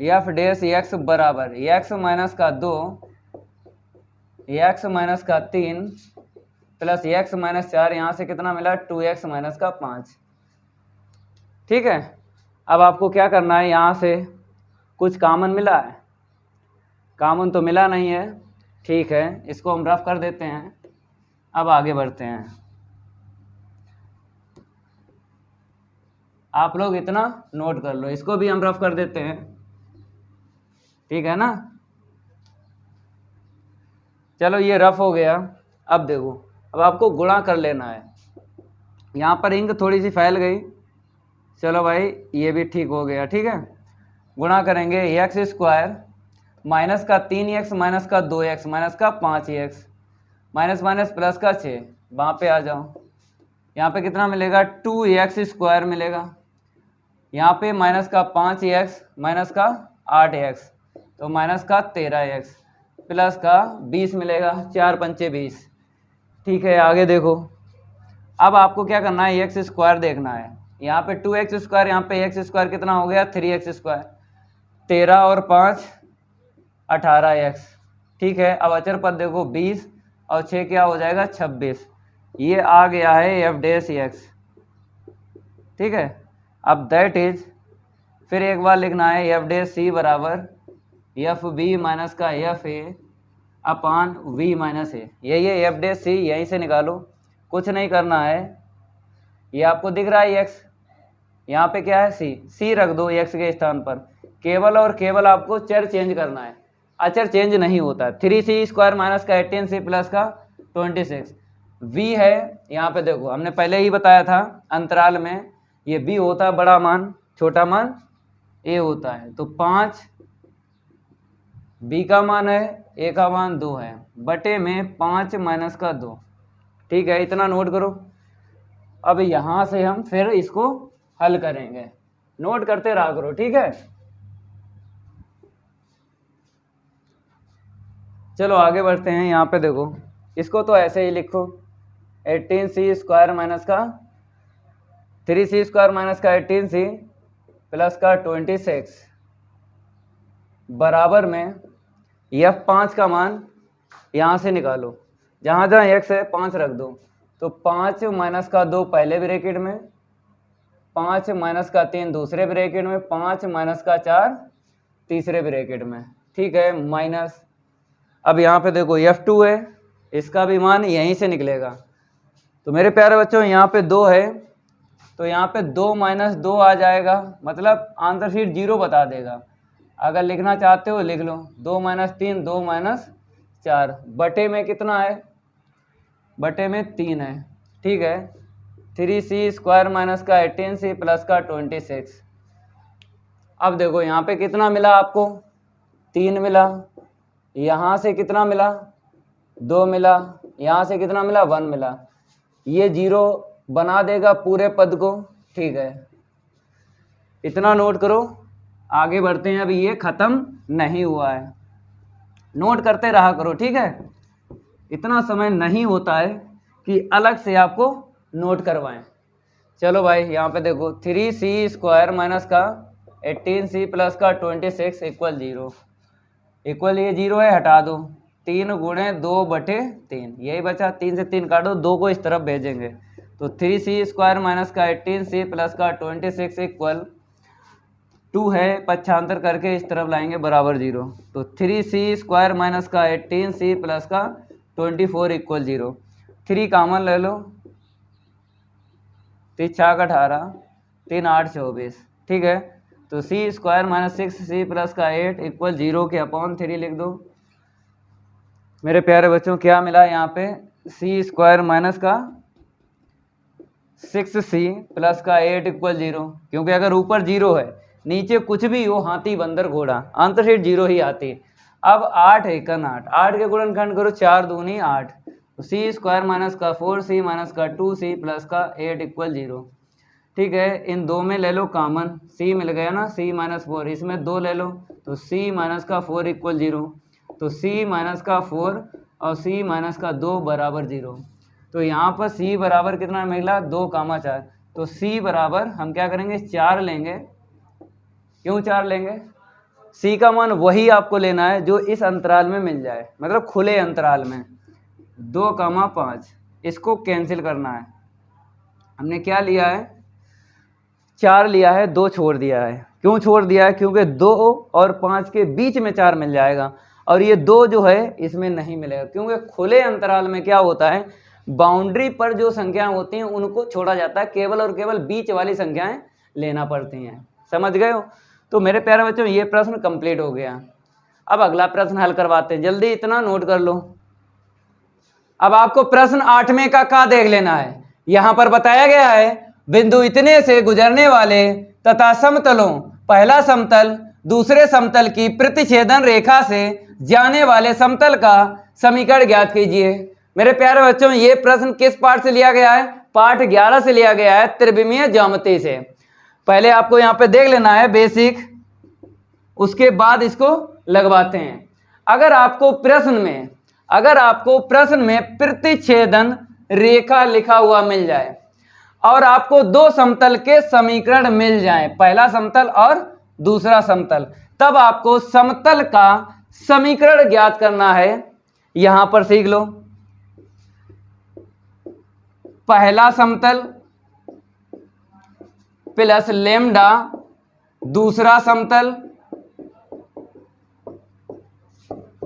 एफ डैश एक्स बराबर x माइनस का 2, x माइनस का 3 प्लस x माइनस 4, यहाँ से कितना मिला 2x माइनस का 5। ठीक है, अब आपको क्या करना है, यहाँ से कुछ कॉमन मिला है, कॉमन तो मिला नहीं है। ठीक है, इसको हम रफ कर देते हैं। अब आगे बढ़ते हैं। आप लोग इतना नोट कर लो, इसको भी हम रफ कर देते हैं। ठीक है ना, चलो ये रफ हो गया। अब देखो, अब आपको गुणा कर लेना है। यहाँ पर इंक थोड़ी सी फैल गई, चलो भाई ये भी ठीक हो गया। ठीक है, गुणा करेंगे एक्स स्क्वायर माइनस का 3x माइनस का 2x माइनस का 5x माइनस माइनस प्लस का 6। वहाँ पे आ जाओ, यहाँ पे कितना मिलेगा 2x स्क्वायर मिलेगा, यहाँ पे माइनस का 5x माइनस का 8x तो माइनस का 13x प्लस का 20 मिलेगा, 4 पंचे 20। ठीक है, आगे देखो। अब आपको क्या करना है, एक्स स्क्वायर देखना है। यहाँ पे 2x स्क्वायर, यहाँ पे एक्स स्क्वायर कितना हो गया 3x स्क्वायर, 13 और 5 18x। ठीक है, अब अचर पद देखो 20 और 6 क्या हो जाएगा 26। ये आ गया है एफ डैश एक्स। ठीक है, अब दैट इज, फिर एक बार लिखना है एफ डैश सी बराबर एफ बी माइनस का F A upon V minus A. यही है एफ डैश सी, यहीं से निकालो, कुछ नहीं करना है। ये आपको दिख रहा है एक्स, यहाँ पे क्या है सी, सी रख दो एक्स के स्थान पर। केवल और केवल आपको चर चेंज करना है, अचर चेंज नहीं होता है। 3c स्क्वायर माइनस का 18c प्लस का 26 v है। यहाँ पे देखो हमने पहले ही बताया था अंतराल में ये b होता है बड़ा मान, छोटा मान a होता है। तो 5 b का मान है, a का मान 2 है, बटे में 5 माइनस का 2। ठीक है, इतना नोट करो। अब यहाँ से हम फिर इसको हल करेंगे, नोट करते रहा करो। ठीक है, चलो आगे बढ़ते हैं। यहाँ पे देखो, इसको तो ऐसे ही लिखो, 18c² माइनस का 3c² माइनस का 18c प्लस का 26 बराबर में f5 का मान यहाँ से निकालो, जहाँ जहाँ x है 5 रख दो। तो 5 माइनस का 2 पहले ब्रैकेट में, 5 माइनस का 3 दूसरे ब्रैकेट में, 5 माइनस का 4 तीसरे ब्रैकेट में, ठीक है, माइनस। अब यहाँ पे देखो f2 है, इसका भी मान यहीं से निकलेगा। तो मेरे प्यारे बच्चों यहाँ पे 2 है, तो यहाँ पे 2 माइनस 2 आ जाएगा, मतलब आंसर शीट 0 बता देगा। अगर लिखना चाहते हो लिख लो, 2 माइनस 3 2 माइनस 4 बटे में कितना है, बटे में 3 है, ठीक है। 3c² माइनस का 18c प्लस का 26। अब देखो यहाँ पे कितना मिला आपको, 3 मिला, यहाँ से कितना मिला, 2 मिला, यहाँ से कितना मिला, 1 मिला। ये 0 बना देगा पूरे पद को, ठीक है। इतना नोट करो, आगे बढ़ते हैं। अभी ये ख़त्म नहीं हुआ है, नोट करते रहा करो, ठीक है। इतना समय नहीं होता है कि अलग से आपको नोट करवाएं। चलो भाई यहाँ पे देखो, 3c² माइनस का 18c प्लस का 26 इक्वल 0, इक्वल ये 0 है, हटा दो, 3 गुणे 2 बटे 3, यही बचा। 3 से 3 काटो, 2 को इस तरफ भेजेंगे। तो 3c² माइनस का 18c प्लस का 26 इक्वल 2 है, पक्षांतर करके इस तरफ लाएंगे बराबर 0। तो 3c² माइनस का 18c प्लस का 24 इक्वल 0। 3 कामन ले लो, 3 6 18, 3 8 24, ठीक है। तो c² माइनस 6c प्लस का 8 इक्वल 0 के अपॉन 3 लिख दो। मेरे प्यारे बच्चों क्या मिला यहाँ पे, c² माइनस का 6c प्लस का 8 इक्वल 0, क्योंकि अगर ऊपर 0 है नीचे कुछ भी हो, हाथी बंदर घोड़ा, आंसर शीट 0 ही आती। अब 8 एकन 8, 8 के गुणनखंड करो, 4 दूनी 8। तो c² माइनस का 4c माइनस का 2c प्लस का 8 इक्वल 0, ठीक है। इन दो में ले लो कॉमन, c मिल गया ना, c माइनस 4, इसमें 2 ले लो, तो c माइनस का 4 इक्वल 0। तो c माइनस का 4 और c माइनस का 2 बराबर 0। तो यहाँ पर c बराबर कितना मिला, 2,4। तो c बराबर हम क्या करेंगे, 4 लेंगे। क्यों 4 लेंगे, c का मान वही आपको लेना है जो इस अंतराल में मिल जाए, मतलब खुले अंतराल में। 2,5 इसको कैंसिल करना है, हमने क्या लिया है, 4 लिया है, 2 छोड़ दिया है। क्यों छोड़ दिया है, क्योंकि 2 और 5 के बीच में 4 मिल जाएगा, और ये 2 जो है इसमें नहीं मिलेगा, क्योंकि खुले अंतराल में क्या होता है, बाउंड्री पर जो संख्याएं होती हैं उनको छोड़ा जाता है, केवल और केवल बीच वाली संख्याएं लेना पड़ती हैं। समझ गए हो। तो मेरे प्यारे बच्चों ये प्रश्न कंप्लीट हो गया। अब अगला प्रश्न हल करवाते हैं, जल्दी इतना नोट कर लो। अब आपको प्रश्न 8वें का देख लेना है। यहां पर बताया गया है, बिंदु इतने से गुजरने वाले तथा समतलों, पहला समतल दूसरे समतल की प्रतिच्छेदन रेखा से जाने वाले समतल का समीकरण ज्ञात कीजिए। मेरे प्यारे बच्चों ये प्रश्न किस पाठ से लिया गया है, पाठ 11 से लिया गया है, त्रिविमीय ज्यामिति से। पहले आपको यहाँ पे देख लेना है बेसिक, उसके बाद इसको लगवाते हैं। अगर आपको प्रश्न में प्रतिच्छेदन रेखा लिखा हुआ मिल जाए और आपको 2 समतल के समीकरण मिल जाएं, पहला समतल और दूसरा समतल, तब आपको समतल का समीकरण ज्ञात करना है। यहां पर सीख लो, पहला समतल प्लस लेम्डा दूसरा समतल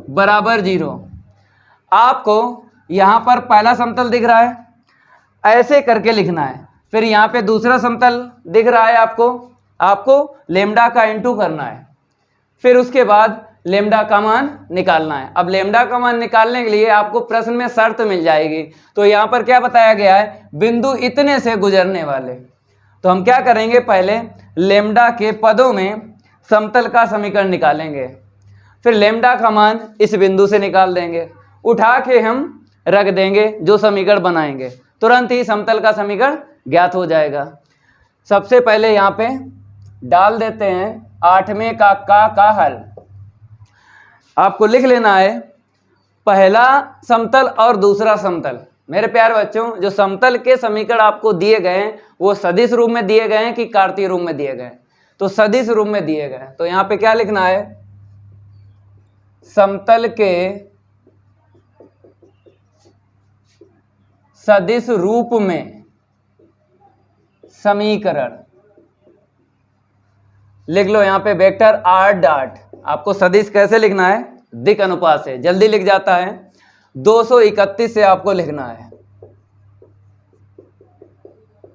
बराबर 0। आपको यहां पर पहला समतल दिख रहा है, ऐसे करके लिखना है। फिर यहाँ पे दूसरा समतल दिख रहा है आपको लेम्डा का इनटू करना है, फिर उसके बाद लेम्डा का मान निकालना है। अब लेम्डा का मान निकालने के लिए आपको प्रश्न में शर्त मिल जाएगी। तो यहाँ पर क्या बताया गया है, बिंदु इतने से गुजरने वाले। तो हम क्या करेंगे, पहले लेम्डा के पदों में समतल का समीकरण निकालेंगे, फिर लेम्डा का मान इस बिंदु से निकाल देंगे, उठा के हम रख देंगे, जो समीकरण बनाएंगे तुरंत ही समतल का समीकरण ज्ञात हो जाएगा। सबसे पहले यहाँ पे डाल देते हैं 8वें का हल। आपको लिख लेना है पहला समतल और दूसरा समतल। मेरे प्यारे बच्चों, जो समतल के समीकरण आपको दिए गए हैं वो सदिश रूप में दिए गए हैं कि कार्तीय रूप में दिए गए हैं? तो सदिश रूप में दिए गए हैं। तो यहाँ पे क्या लिखना है? समतल के सदिश रूप में समीकरण लिख लो। यहाँ पे वेक्टर r डॉट, आपको सदिश कैसे लिखना है? दिक् अनुपात से। जल्दी लिख जाता है। 231 से आपको लिखना है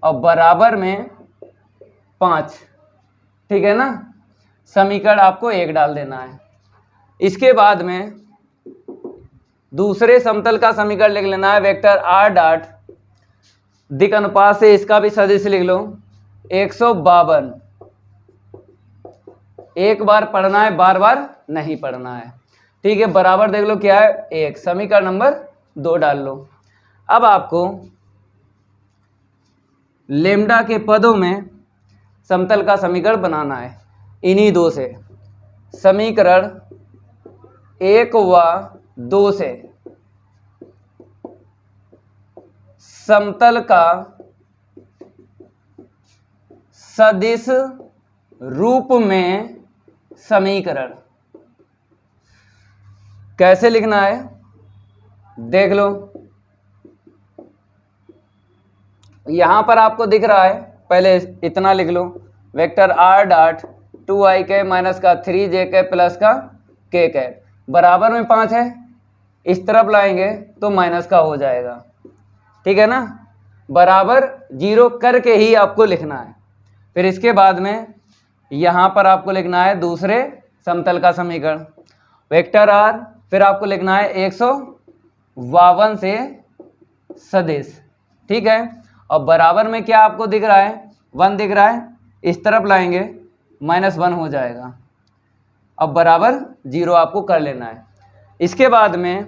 और बराबर में 5, ठीक है ना। समीकरण आपको 1 डाल देना है। इसके बाद में दूसरे समतल का समीकरण लिख लेना है। वेक्टर r डॉट दिक् अनुपात से इसका भी सदिश लिख लो 152। एक बार पढ़ना है, बार बार नहीं पढ़ना है, ठीक है। बराबर देख लो क्या है? 1। समीकरण नंबर 2 डाल लो। अब आपको लेमडा के पदों में समतल का समीकरण बनाना है इन्हीं 2 से। समीकरण 1 व 2 से समतल का सदिश रूप में समीकरण कैसे लिखना है देख लो। यहां पर आपको दिख रहा है, पहले इतना लिख लो। Vector r dot 2i cap minus का 3j कैप प्लस का k कैप बराबर में 5 है। इस तरफ लाएंगे तो माइनस का हो जाएगा, ठीक है ना। बराबर 0 करके ही आपको लिखना है। फिर इसके बाद में यहाँ पर आपको लिखना है दूसरे समतल का समीकरण वेक्टर r, फिर आपको लिखना है 152 से सदिश, ठीक है। और बराबर में क्या आपको दिख रहा है? 1 दिख रहा है। इस तरफ लाएंगे -1 हो जाएगा। अब बराबर 0 आपको कर लेना है। इसके बाद में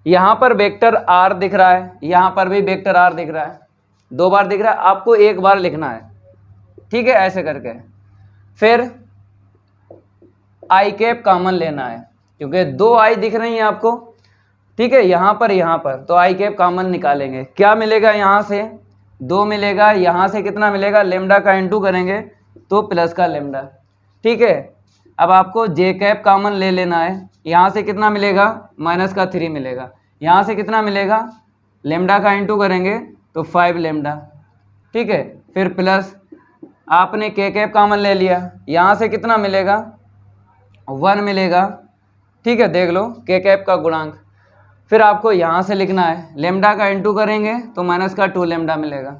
यहाँ पर वेक्टर r दिख रहा है, यहाँ पर भी वेक्टर r दिख रहा है। 2 बार दिख रहा है, आपको 1 बार लिखना है, ठीक है। ऐसे करके फिर i कैप कॉमन लेना है क्योंकि 2 i दिख रही हैं आपको, ठीक है। यहाँ पर तो i कैप कॉमन निकालेंगे। क्या मिलेगा? यहाँ से 2 मिलेगा, यहाँ से कितना मिलेगा? लेमडा का इंटू करेंगे तो प्लस का लेमडा, ठीक है। अब आपको j कैप कॉमन ले लेना है। यहाँ से कितना मिलेगा? माइनस का 3 मिलेगा। यहाँ से कितना मिलेगा? लेमडा का इंटू करेंगे तो 5 लेमडा, ठीक है। फिर प्लस आपने k कैप कॉमन ले लिया, यहाँ से कितना मिलेगा? 1 मिलेगा, ठीक है। देख लो k कैप का गुणांक। फिर आपको यहाँ से लिखना है, लेमडा का इंटू करेंगे तो माइनस का 2 लेमडा मिलेगा।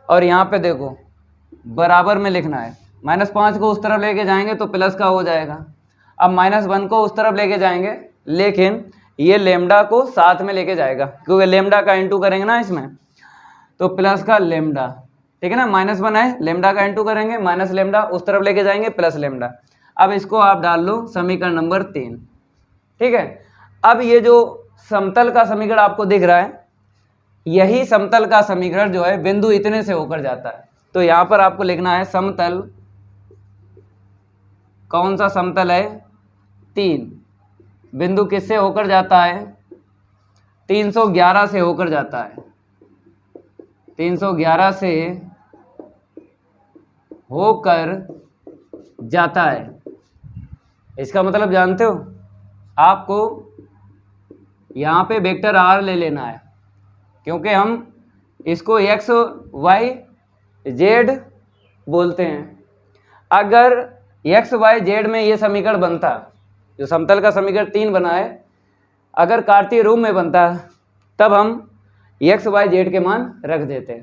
और यहाँ पे देखो बराबर में लिखना है। -5 को उस तरफ लेके जाएंगे तो प्लस का हो जाएगा। अब -1 को उस तरफ लेके जाएंगे, लेकिन ये लेमडा को साथ में लेके जाएगा क्योंकि लेमडा का इंटू करेंगे ना इसमें, तो प्लस का लेमडा, ठीक है ना। -1 है, लेमडा का इंटू करेंगे, माइनस लेमडा उस तरफ लेके जाएंगे, प्लस लेमडा। अब इसको आप डाल लो समीकरण नंबर 3, ठीक है। अब ये जो समतल का समीकरण आपको दिख रहा है, यही समतल का समीकरण जो है बिंदु इतने से होकर जाता है। तो यहाँ पर आपको लिखना है समतल, कौन सा समतल है? 3। बिंदु किससे होकर जाता है? 311 से होकर जाता है। 311 से होकर जाता है। इसका मतलब जानते हो? आपको यहाँ पे वेक्टर r ले लेना है क्योंकि हम इसको x y z बोलते हैं। अगर x y z में ये समीकरण बनता, जो समतल का समीकरण 3 बना है, अगर कार्तीय रूप में बनता तब हम x y z के मान रख देते,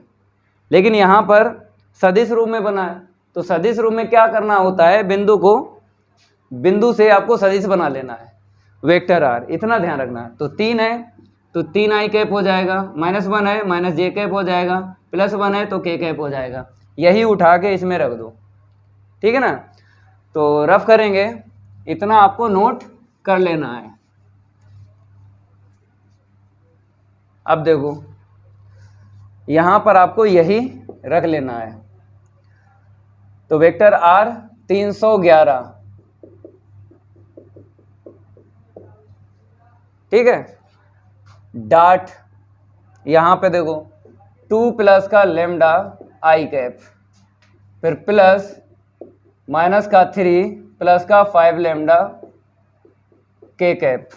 लेकिन यहाँ पर सदिश रूप में बना है। तो सदिश रूप में क्या करना होता है? बिंदु से आपको सदिश बना लेना है वेक्टर r, इतना ध्यान रखना है। तो 3 है तो 3i कैप हो जाएगा, -1 है -j कैप हो जाएगा, +1 है तो k कैप हो जाएगा। यही उठा के इसमें रख दो, ठीक है ना। तो रफ करेंगे, इतना आपको नोट कर लेना है। अब देखो यहाँ पर आपको यही रख लेना है। तो वेक्टर r 311 ठीक है। डॉट यहाँ पे देखो 2 प्लस का लेमडा आई कैप, फिर प्लस माइनस का 3 प्लस का 5 लेमडा के कैप,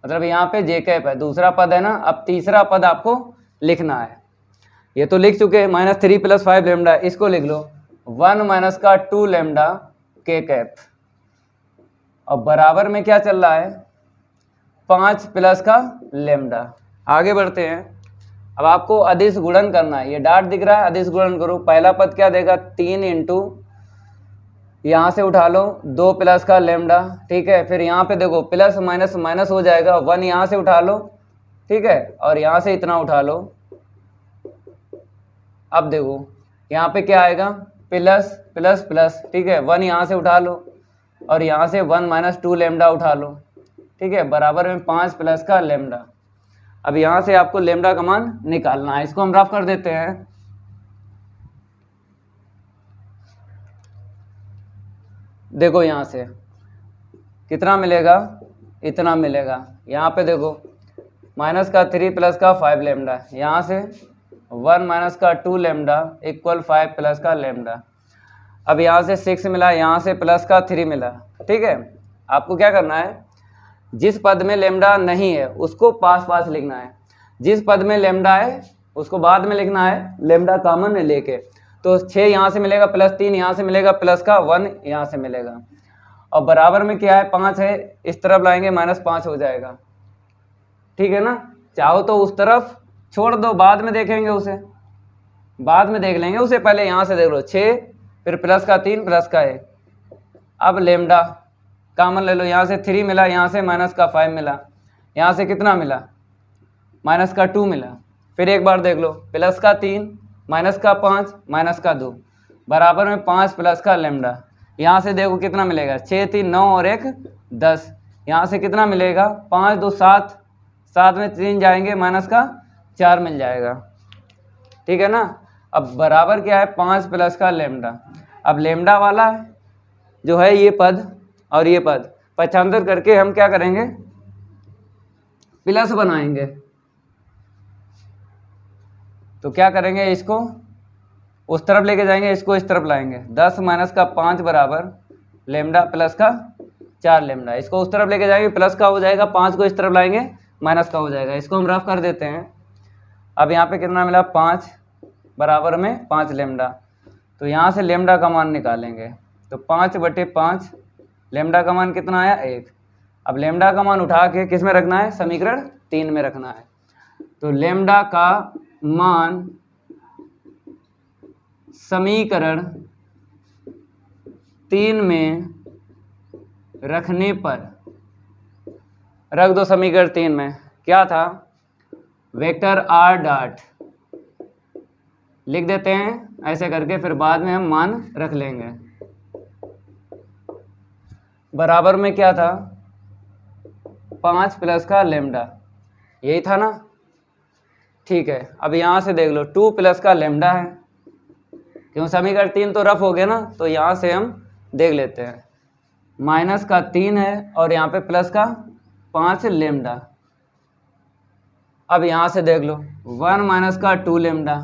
मतलब यहाँ पे जे कैप है, दूसरा पद है ना। अब तीसरा पद आपको लिखना है। ये तो लिख चुके हैं, -3 + 5 लेमडा, इसको लिख लो 1 माइनस का 2 लेमडा के कैप। और बराबर में क्या चल रहा है, 5 प्लस का लेमडा। आगे बढ़ते हैं। अब आपको अदिश गुणन करना है, ये डॉट दिख रहा है, अदिश गुणन करो। पहला पद क्या देगा, 3 इंटू यहाँ से उठा लो 2 प्लस का लेमडा, ठीक है। फिर यहाँ पे देखो प्लस माइनस माइनस हो जाएगा, 1 यहाँ से उठा लो, ठीक है, और यहाँ से इतना उठा लो। अब देखो यहाँ पे क्या आएगा, प्लस प्लस प्लस, ठीक है, 1 यहाँ से उठा लो और यहाँ से 1 माइनस 2 लेमडा उठा लो, ठीक है, बराबर में 5 प्लस का लेमडा। अब यहाँ से आपको लेमडा का मान निकालना है, इसको हम रफ कर देते हैं। देखो यहाँ से कितना मिलेगा, इतना मिलेगा। यहाँ पे देखो माइनस का 3 प्लस का 5 लेमडा, यहाँ से 1 माइनस का 2 लेमडा इक्वल 5 प्लस का लेमडा। अब यहाँ से 6 मिला, यहाँ से प्लस का 3 मिला, ठीक है। आपको क्या करना है, जिस पद में लेमडा नहीं है उसको पास पास लिखना है, जिस पद में लेमडा है उसको बाद में लिखना है, लेमडा कॉमन लेके। तो 6 यहाँ से मिलेगा, प्लस 3 यहाँ से मिलेगा, प्लस का 1 यहाँ से मिलेगा, और बराबर में क्या है, 5 है, इस तरफ लाएंगे -5 हो जाएगा, ठीक है ना। चाहो तो उस तरफ छोड़ दो, बाद में देखेंगे उसे, बाद में देख लेंगे उसे, पहले यहाँ से देख लो 6 फिर प्लस का 3 प्लस का 1। अब लेमडा कॉमन ले लो, यहाँ से 3 मिला, यहाँ से माइनस का 5 मिला, यहाँ से कितना मिला, माइनस का 2 मिला। फिर एक बार देख लो, प्लस का 3 माइनस का 5 माइनस का 2 बराबर में 5 प्लस का लेमडा। यहाँ से देखो कितना मिलेगा, 6 3 9 और 1 10, यहाँ से कितना मिलेगा, 5 2 7, 7 में 3 जाएंगे, माइनस का 4 मिल जाएगा, ठीक है ना। अब बराबर क्या है, 5 प्लस का लेमडा। अब लेमडा वाला जो है ये पद और ये पद पक्षांतर करके हम क्या करेंगे, प्लस बनाएंगे। तो क्या करेंगे, इसको उस तरफ लेके जाएंगे, इसको इस तरफ लाएंगे, 10 माइनस का 5 बराबर लेमडा प्लस का 4 लेमडा। इसको उस तरफ लेके जाएंगे, प्लस का हो जाएगा, 5 को इस तरफ लाएंगे, माइनस का हो जाएगा। इसको हम रफ कर देते हैं। अब यहाँ पे कितना मिला, 5 बराबर में 5 लेमडा। तो यहाँ से लेमडा का मान निकालेंगे, तो 5/5 लेमडा का मान कितना आया, 1। अब लेमडा का मान उठा के किस में रखना है, समीकरण 3 में रखना है। तो लेमडा का मान समीकरण 3 में रखने पर, रख दो समीकरण 3 में, क्या था, वेक्टर r डॉट लिख देते हैं ऐसे करके, फिर बाद में हम मान रख लेंगे। बराबर में क्या था, 5 प्लस का लेमडा, यही था ना, ठीक है। अब यहाँ से देख लो 2 प्लस का लेमडा है, क्यों समीकरण 3 तो रफ हो गया ना, तो यहाँ से हम देख लेते हैं, माइनस का 3 है और यहाँ पे प्लस का 5 लेमडा। अब यहाँ से देख लो 1 माइनस का 2 लेमडा।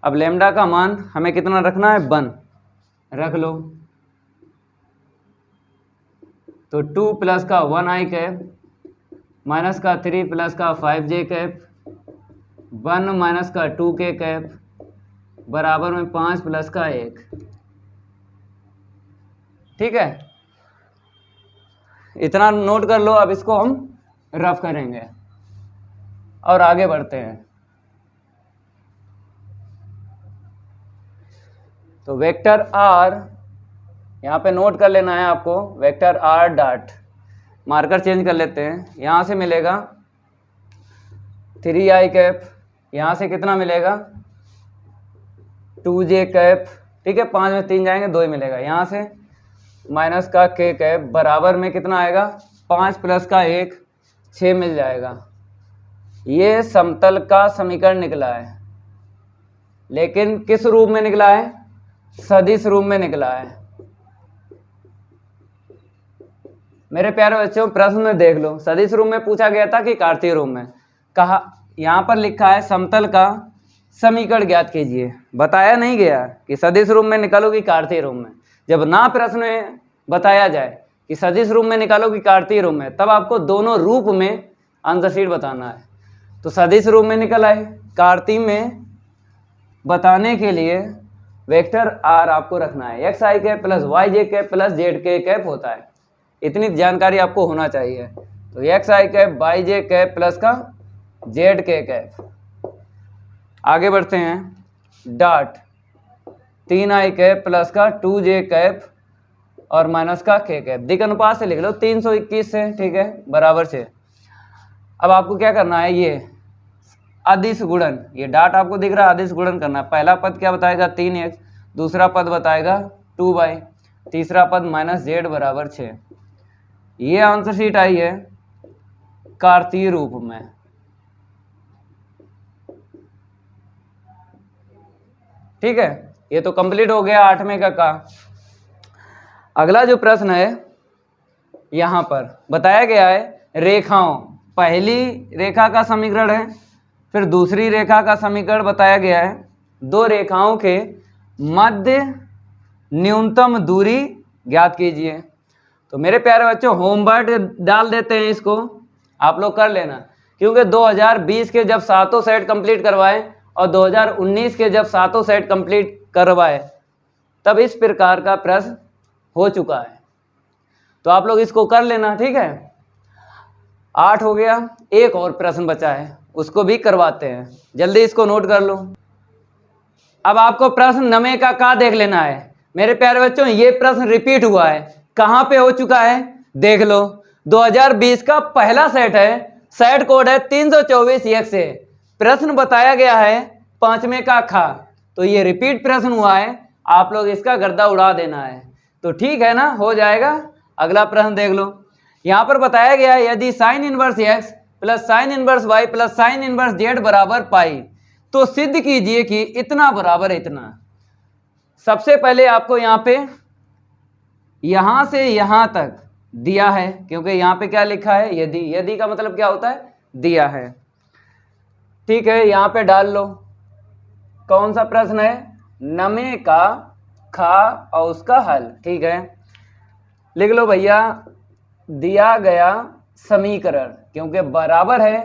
अब लेमडा का मान हमें कितना रखना है, 1 रख लो। तो 2 प्लस का 1 आई कैप माइनस का 3 प्लस का 5 जे कैप 1 माइनस का 2 के कैप बराबर में 5 प्लस का 1, ठीक है। इतना नोट कर लो। अब इसको हम रफ करेंगे और आगे बढ़ते हैं। तो वेक्टर r यहाँ पे नोट कर लेना है आपको, vector r dot, marker change कर लेते हैं, यहाँ से मिलेगा 3i कैप, यहाँ से कितना मिलेगा 2j कैप, ठीक है, 5 में 3 जाएंगे 2 ही मिलेगा, यहाँ से माइनस का k कैप बराबर में कितना आएगा, 5 प्लस का 1 6 मिल जाएगा। ये समतल का समीकरण निकला है, लेकिन किस रूप में निकला है, सदिश रूप में निकला है। मेरे प्यारे बच्चों प्रश्न में देख लो, सदिश रूप में पूछा गया था कि कार्तीय रूप में, कहा यहाँ पर लिखा है समतल का समीकरण ज्ञात कीजिए। बताया नहीं गया कि सदिश रूप में निकालो कि कार्तीय रूप में। जब ना प्रश्न में बताया जाए कि सदिश रूप में निकालो कि कार्तीय रूप में, तब आपको दोनों रूप में आंसर शीट बताना है। तो सदिश रूप में निकल आए, कार्तीय में बताने के लिए वेक्टर आर आपको रखना है, एक्स आई कैप प्लस वाई जे कैप प्लस जेड के कैप होता है। इतनी जानकारी आपको होना चाहिए। तो एक्स आई कैप वाई जे कैप प्लस का जेड के कैप। आगे बढ़ते हैं, डॉट 3i कैप प्लस का 2j कैप और माइनस का k कैप। दिक अनुपात से लिख लो 321 से, ठीक है, बराबर से। अब आपको क्या करना है, ये अदिश गुणन, ये डॉट आपको दिख रहा है, अदिश गुणन करना है। पहला पद क्या बताएगा 3x, दूसरा पद बताएगा 2y, तीसरा पद माइनस जेड बराबर 6। ये आंसर शीट आई है कार्तीय रूप में। ठीक है, ये तो कंप्लीट हो गया 8वें का। अगला जो प्रश्न है, यहां पर बताया गया है रेखाओं, पहली रेखा का समीकरण है, फिर दूसरी रेखा का समीकरण बताया गया है। दो रेखाओं के मध्य न्यूनतम दूरी ज्ञात कीजिए। तो मेरे प्यारे बच्चों होमवर्क डाल देते हैं, इसको आप लोग कर लेना, क्योंकि 2020 के जब सातों सेट कंप्लीट करवाए और 2019 के जब सातों सेट कंप्लीट करवाए, तब इस प्रकार का प्रश्न हो चुका है। तो आप लोग इसको कर लेना, ठीक है। 8 हो गया, एक और प्रश्न बचा है, उसको भी करवाते हैं, जल्दी इसको नोट कर लो। अब आपको प्रश्न 9 का देख लेना है। मेरे प्यारे बच्चों ये प्रश्न रिपीट हुआ है, कहाँ पे हो चुका है देख लो। 2020 का पहला सेट है, सेट कोड है 324 एक से। प्रश्न बताया गया है 5वें का खा, तो ये रिपीट प्रश्न हुआ है, आप लोग इसका गर्दा उड़ा देना है। तो ठीक है ना, हो जाएगा। अगला प्रश्न देख लो, यहाँ पर बताया गया है यदि sine inverse x plus sine inverse y plus sine inverse z बराबर पाई, तो सिद्ध कीजिए कि इतना बराबर इतना। सबसे पहले आपको यहाँ पे यहां से यहां तक दिया है, क्योंकि यहाँ पे क्या लिखा है यदि, यदि का मतलब क्या होता है दिया है, ठीक है। यहाँ पे डाल लो कौन सा प्रश्न है, 9 का खा और उसका हल, ठीक है। लिख लो भैया, दिया गया समीकरण, क्योंकि बराबर है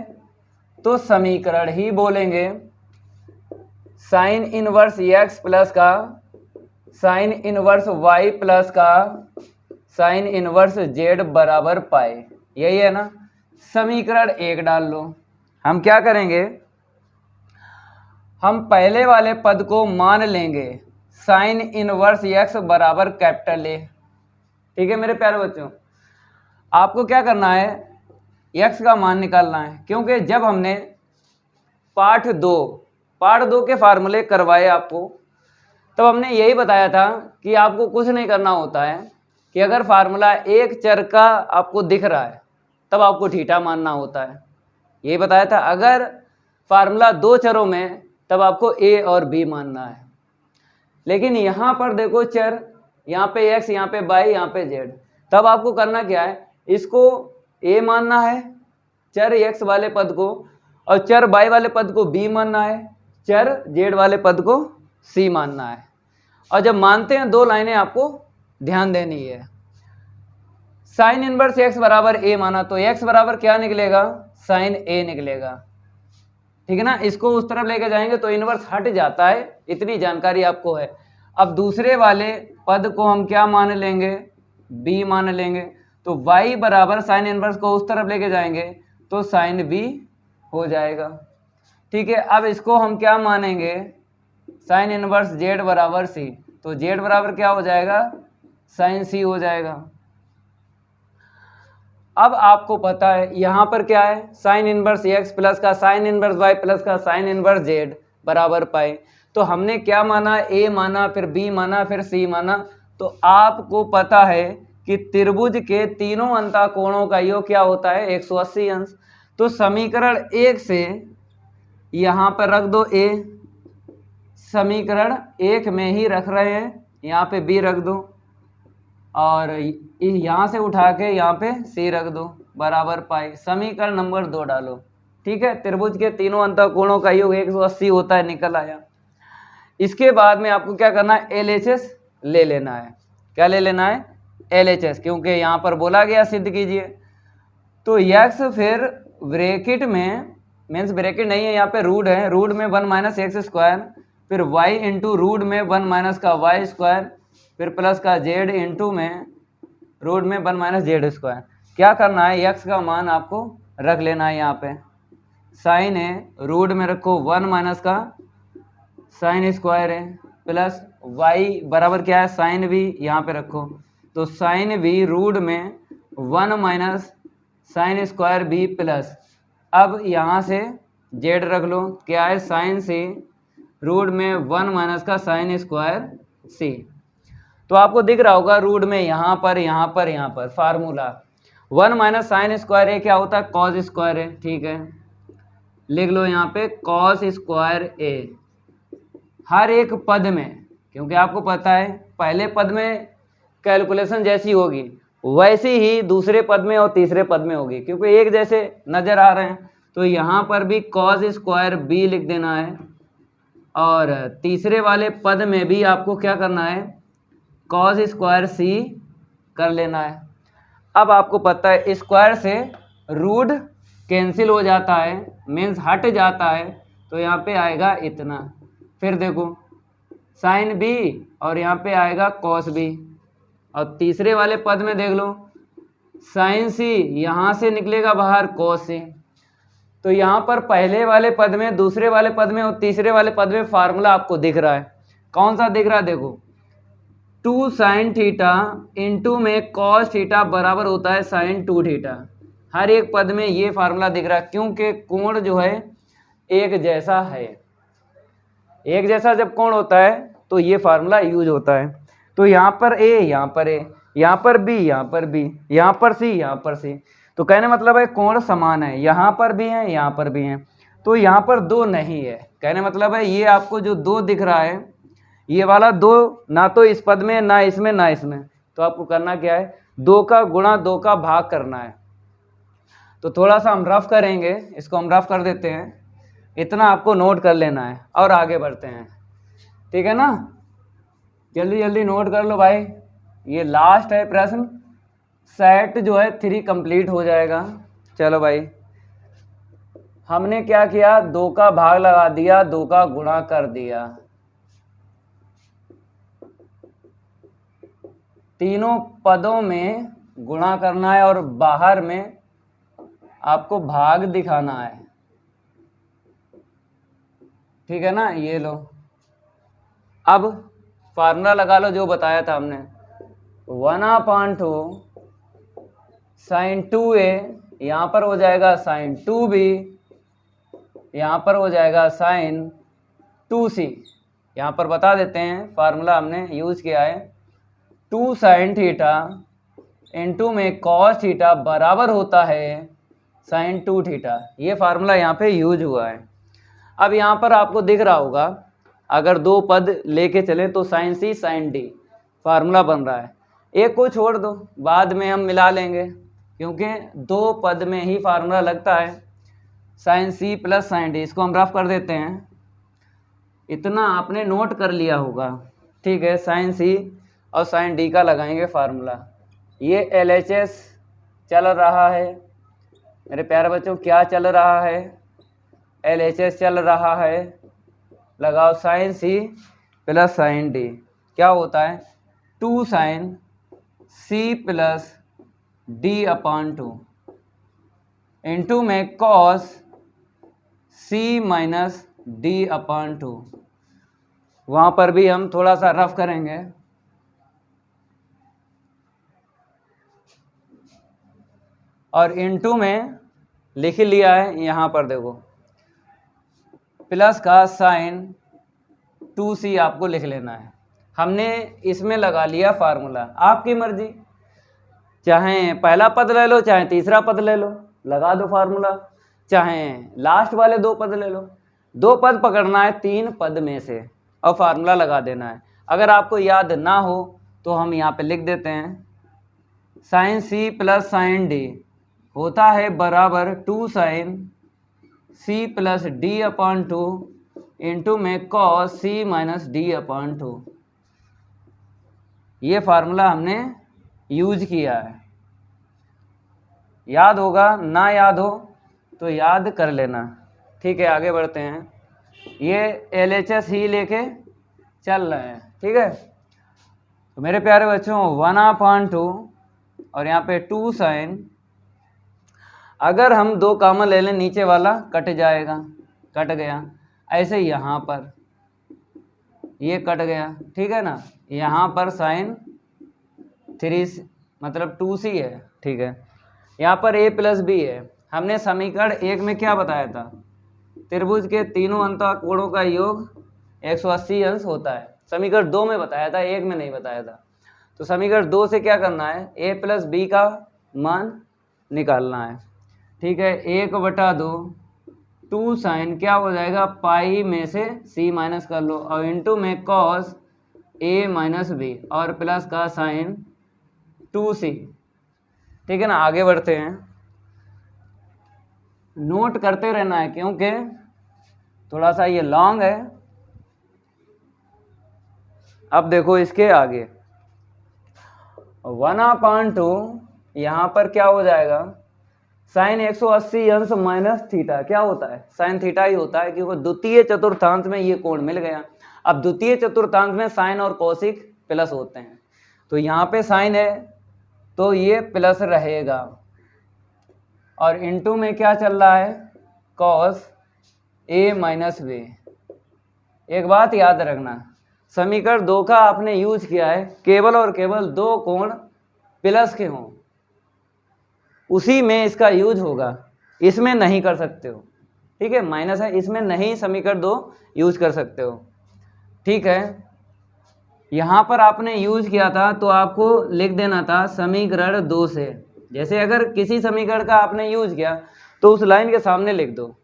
तो समीकरण ही बोलेंगे। साइन इनवर्स एक्स प्लस का साइन इनवर्स वाई प्लस का साइन इनवर्स जेड बराबर पाई, यही है ना। समीकरण 1 डाल लो। हम क्या करेंगे, हम पहले वाले पद को मान लेंगे साइन इनवर्स एक्स बराबर कैपिटल ए, ठीक है मेरे प्यारे बच्चों। आपको क्या करना है, एक्स का मान निकालना है, क्योंकि जब हमने पार्ट 2 के फार्मूले करवाए आपको, तब हमने यही बताया था कि आपको कुछ नहीं करना होता है, कि अगर फार्मूला एक चर का आपको दिख रहा है तब आपको थीटा मानना होता है, यही बताया था। अगर फार्मूला 2 चरों में, तब आपको ए और बी मानना है। लेकिन यहाँ पर देखो चर, यहाँ पे एक्स, यहाँ पे वाई, यहाँ पे जेड, तब आपको करना क्या है, इसको ए मानना है चर एक्स वाले पद को, और चर वाई वाले पद को बी मानना है, चर जेड वाले पद को सी मानना है। और जब मानते हैं 2 लाइनें आपको ध्यान देनी है। साइन इनवर्स एक्स बराबर ए माना, तो एक्स बराबर क्या निकलेगा, साइन ए निकलेगा, ठीक है ना। इसको उस तरफ लेके जाएंगे तो इनवर्स हट जाता है, इतनी जानकारी आपको है। अब दूसरे वाले पद को हम क्या मान लेंगे, बी मान लेंगे, तो y बराबर साइन इनवर्स को उस तरफ लेके जाएंगे तो साइन बी हो जाएगा, ठीक है। अब इसको हम क्या मानेंगे, साइन इनवर्स जेड बराबर सी, तो जेड बराबर क्या हो जाएगा, साइन सी हो जाएगा। अब आपको पता है यहाँ पर क्या है, साइन इनवर्स एक्स प्लस का साइन इनवर्स वाई प्लस का साइन इनवर्स जेड बराबर पाई। तो हमने क्या माना, ए माना, फिर बी माना, फिर सी माना। तो आपको पता है कि त्रिभुज के तीनों अंतःकोणों का योग क्या होता है, 180 अंश। तो समीकरण 1 से यहाँ पर रख दो ए, समीकरण 1 में ही रख रहे हैं, यहाँ पे बी रख दो, और यहाँ से उठा के यहाँ पे सी रख दो बराबर पाई। समीकरण नंबर 2 डालो। ठीक है, त्रिभुज के तीनों अंतःकोणों का योग 180 होता है, निकल आया। इसके बाद में आपको क्या करना है, LHS ले लेना है। क्या ले लेना है, LHS, क्योंकि यहाँ पर बोला गया सिद्ध कीजिए। तो x फिर ब्रैकेट में, मीन्स ब्रैकेट नहीं है यहाँ पे, रूट है, रूट में 1 माइनस एक्स स्क्वायर, फिर y इंटू रूट में 1 माइनस का वाई स्क्वायर, फिर प्लस का z इंटू में रूट में 1 माइनस जेड स्क्वायर। क्या करना है, x का मान आपको रख लेना है यहाँ पे, साइन है, रूट में रखो 1 माइनस का साइन स्क्वायर है, प्लस y बराबर क्या है, साइन भी यहाँ पे रखो, तो साइन भी रूट में 1 minus sine square b plus, अब यहाँ से z रख लो, क्या है, साइन सी रूट में 1 माइनस का साइन स्क्वायर सी। तो आपको दिख रहा होगा रूट में यहाँ पर फार्मूला 1 माइनस साइन स्क्वायर ए क्या होता है, कॉस स्क्वायर ए। ठीक है, लिख लो यहाँ पे कॉस स्क्वायर ए हर एक पद में, क्योंकि आपको पता है पहले पद में कैलकुलेशन जैसी होगी वैसी ही दूसरे पद में और तीसरे पद में होगी, क्योंकि एक जैसे नज़र आ रहे हैं। तो यहाँ पर भी कॉस स्क्वायर बी लिख देना है, और तीसरे वाले पद में भी आपको क्या करना है, कॉस स्क्वायर सी कर लेना है। अब आपको पता है स्क्वायर से रूट कैंसिल हो जाता है, मीन्स हट जाता है, तो यहाँ पे आएगा इतना। फिर देखो साइन बी और यहाँ पे आएगा कॉस बी, और तीसरे वाले पद में देख लो साइन सी, यहाँ से निकलेगा बाहर कॉस सी। तो यहाँ पर पहले वाले पद में, दूसरे वाले पद में और तीसरे वाले पद में फार्मूला आपको दिख रहा है। कौन सा दिख रहा है, देखो 2 साइन थीटा इंटू में कॉस थीटा बराबर होता है साइन 2 थीटा। हर एक पद में ये फार्मूला दिख रहा है, क्योंकि कोण जो है एक जैसा है। एक जैसा जब कोण होता है तो ये फार्मूला यूज होता है। तो यहाँ पर ए, यहाँ पर ए, यहाँ पर बी, यहाँ पर बी, यहाँ पर सी, यहाँ पर सी, तो कहने मतलब है कोण समान है, यहाँ पर भी है, यहाँ पर भी है, तो यहाँ पर 2 नहीं है। कहने मतलब है ये आपको जो 2 दिख रहा है, ये वाला 2 ना तो इस पद में, ना इसमें, ना इसमें, तो आपको करना क्या है, 2 का गुणा 2 का भाग करना है। तो थोड़ा सा हम रफ करेंगे, इसको हम रफ कर देते हैं, इतना आपको नोट कर लेना है और आगे बढ़ते हैं। ठीक है ना, जल्दी जल्दी नोट कर लो भाई, ये लास्ट है प्रश्न, सेट जो है 3 कंप्लीट हो जाएगा। चलो भाई, हमने क्या किया, 2 का भाग लगा दिया, 2 का गुणा कर दिया, तीनों पदों में गुणा करना है और बाहर में आपको भाग दिखाना है। ठीक है ना, ये लो, अब फार्मूला लगा लो जो बताया था हमने, 1/2 साइन 2a, यहाँ पर हो जाएगा साइन 2b, यहाँ पर हो जाएगा साइन 2c। यहाँ पर बता देते हैं फार्मूला हमने यूज किया है, 2 साइन थीटा इंटू में कॉस थीटा बराबर होता है साइन 2 थीटा। ये फार्मूला यहाँ पे यूज हुआ है। अब यहाँ पर आपको दिख रहा होगा, अगर 2 पद लेके चले तो साइन सी साइन डी फार्मूला बन रहा है। एक को छोड़ दो, बाद में हम मिला लेंगे, क्योंकि 2 पद में ही फार्मूला लगता है, sine c plus sine d. इसको हम रफ कर देते हैं, इतना आपने नोट कर लिया होगा। ठीक है, साइन सी और साइन डी का लगाएंगे फार्मूला। ये LHS चल रहा है मेरे प्यारे बच्चों, क्या चल रहा है, LHS चल रहा है, लगाओ sine c plus sine d, क्या होता है 2 sine c plus D/2 into में कॉस सी माइनस D/2। वहाँ पर भी हम थोड़ा सा रफ करेंगे, और इंटू में लिख लिया है, यहाँ पर देखो प्लस का साइन 2c आपको लिख लेना है। हमने इसमें लगा लिया फार्मूला, आपकी मर्जी, चाहे पहला पद ले लो, चाहे तीसरा पद ले लो, लगा दो फार्मूला, चाहे लास्ट वाले 2 पद ले लो। 2 पद पकड़ना है 3 पद में से और फार्मूला लगा देना है। अगर आपको याद ना हो तो हम यहाँ पे लिख देते हैं sine c plus sine d होता है बराबर 2 sine c plus d upon 2 into में cos c minus d upon 2। ये फार्मूला हमने यूज किया है, याद होगा, ना याद हो तो याद कर लेना। ठीक है, आगे बढ़ते हैं। ये LHS ही लेके चल रहे हैं, ठीक है। तो मेरे प्यारे बच्चों 1/2 और यहाँ पे 2 साइन, अगर हम 2 कॉमन ले लें नीचे वाला कट जाएगा, कट गया। ऐसे यहाँ पर ये कट गया, ठीक है ना। यहाँ पर साइन 3 मतलब 2C है, ठीक है। यहाँ पर A प्लस B है। हमने समीकरण 1 में क्या बताया था, त्रिभुज के तीनों अंतःकोणों का योग 180 अंश होता है। समीकरण 2 में बताया था, 1 में नहीं बताया था। तो समीकरण 2 से क्या करना है, A प्लस B का मान निकालना है, ठीक है। 1/2 2 साइन क्या हो जाएगा, पाई में से C माइनस कर लो और इंटू में कॉस A माइनस B और प्लस का साइन 2C, ठीक है ना। आगे बढ़ते हैं, नोट करते रहना है क्योंकि थोड़ा सा ये लॉन्ग है। अब देखो इसके आगे 1/2 यहाँ पर क्या हो जाएगा, साइन 180 अंश माइनस थीटा क्या होता है, साइन थीटा ही होता है, क्योंकि द्वितीय चतुर्थांश में ये कोण मिल गया। अब द्वितीय चतुर्थांश में साइन और कोसिक प्लस होते हैं, तो यहाँ पे साइन है तो ये प्लस रहेगा और इनटू में क्या चल रहा है, कॉस A माइनस B। एक बात याद रखना, समीकरण 2 का आपने यूज किया है केवल और केवल 2 कोण प्लस के हों, उसी में इसका यूज होगा, इसमें नहीं कर सकते हो, ठीक है। माइनस है, इसमें नहीं समीकरण 2 यूज कर सकते हो, ठीक है। यहाँ पर आपने यूज किया था तो आपको लिख देना था समीकरण 2 से। जैसे अगर किसी समीकरण का आपने यूज किया तो उस लाइन के सामने लिख दो।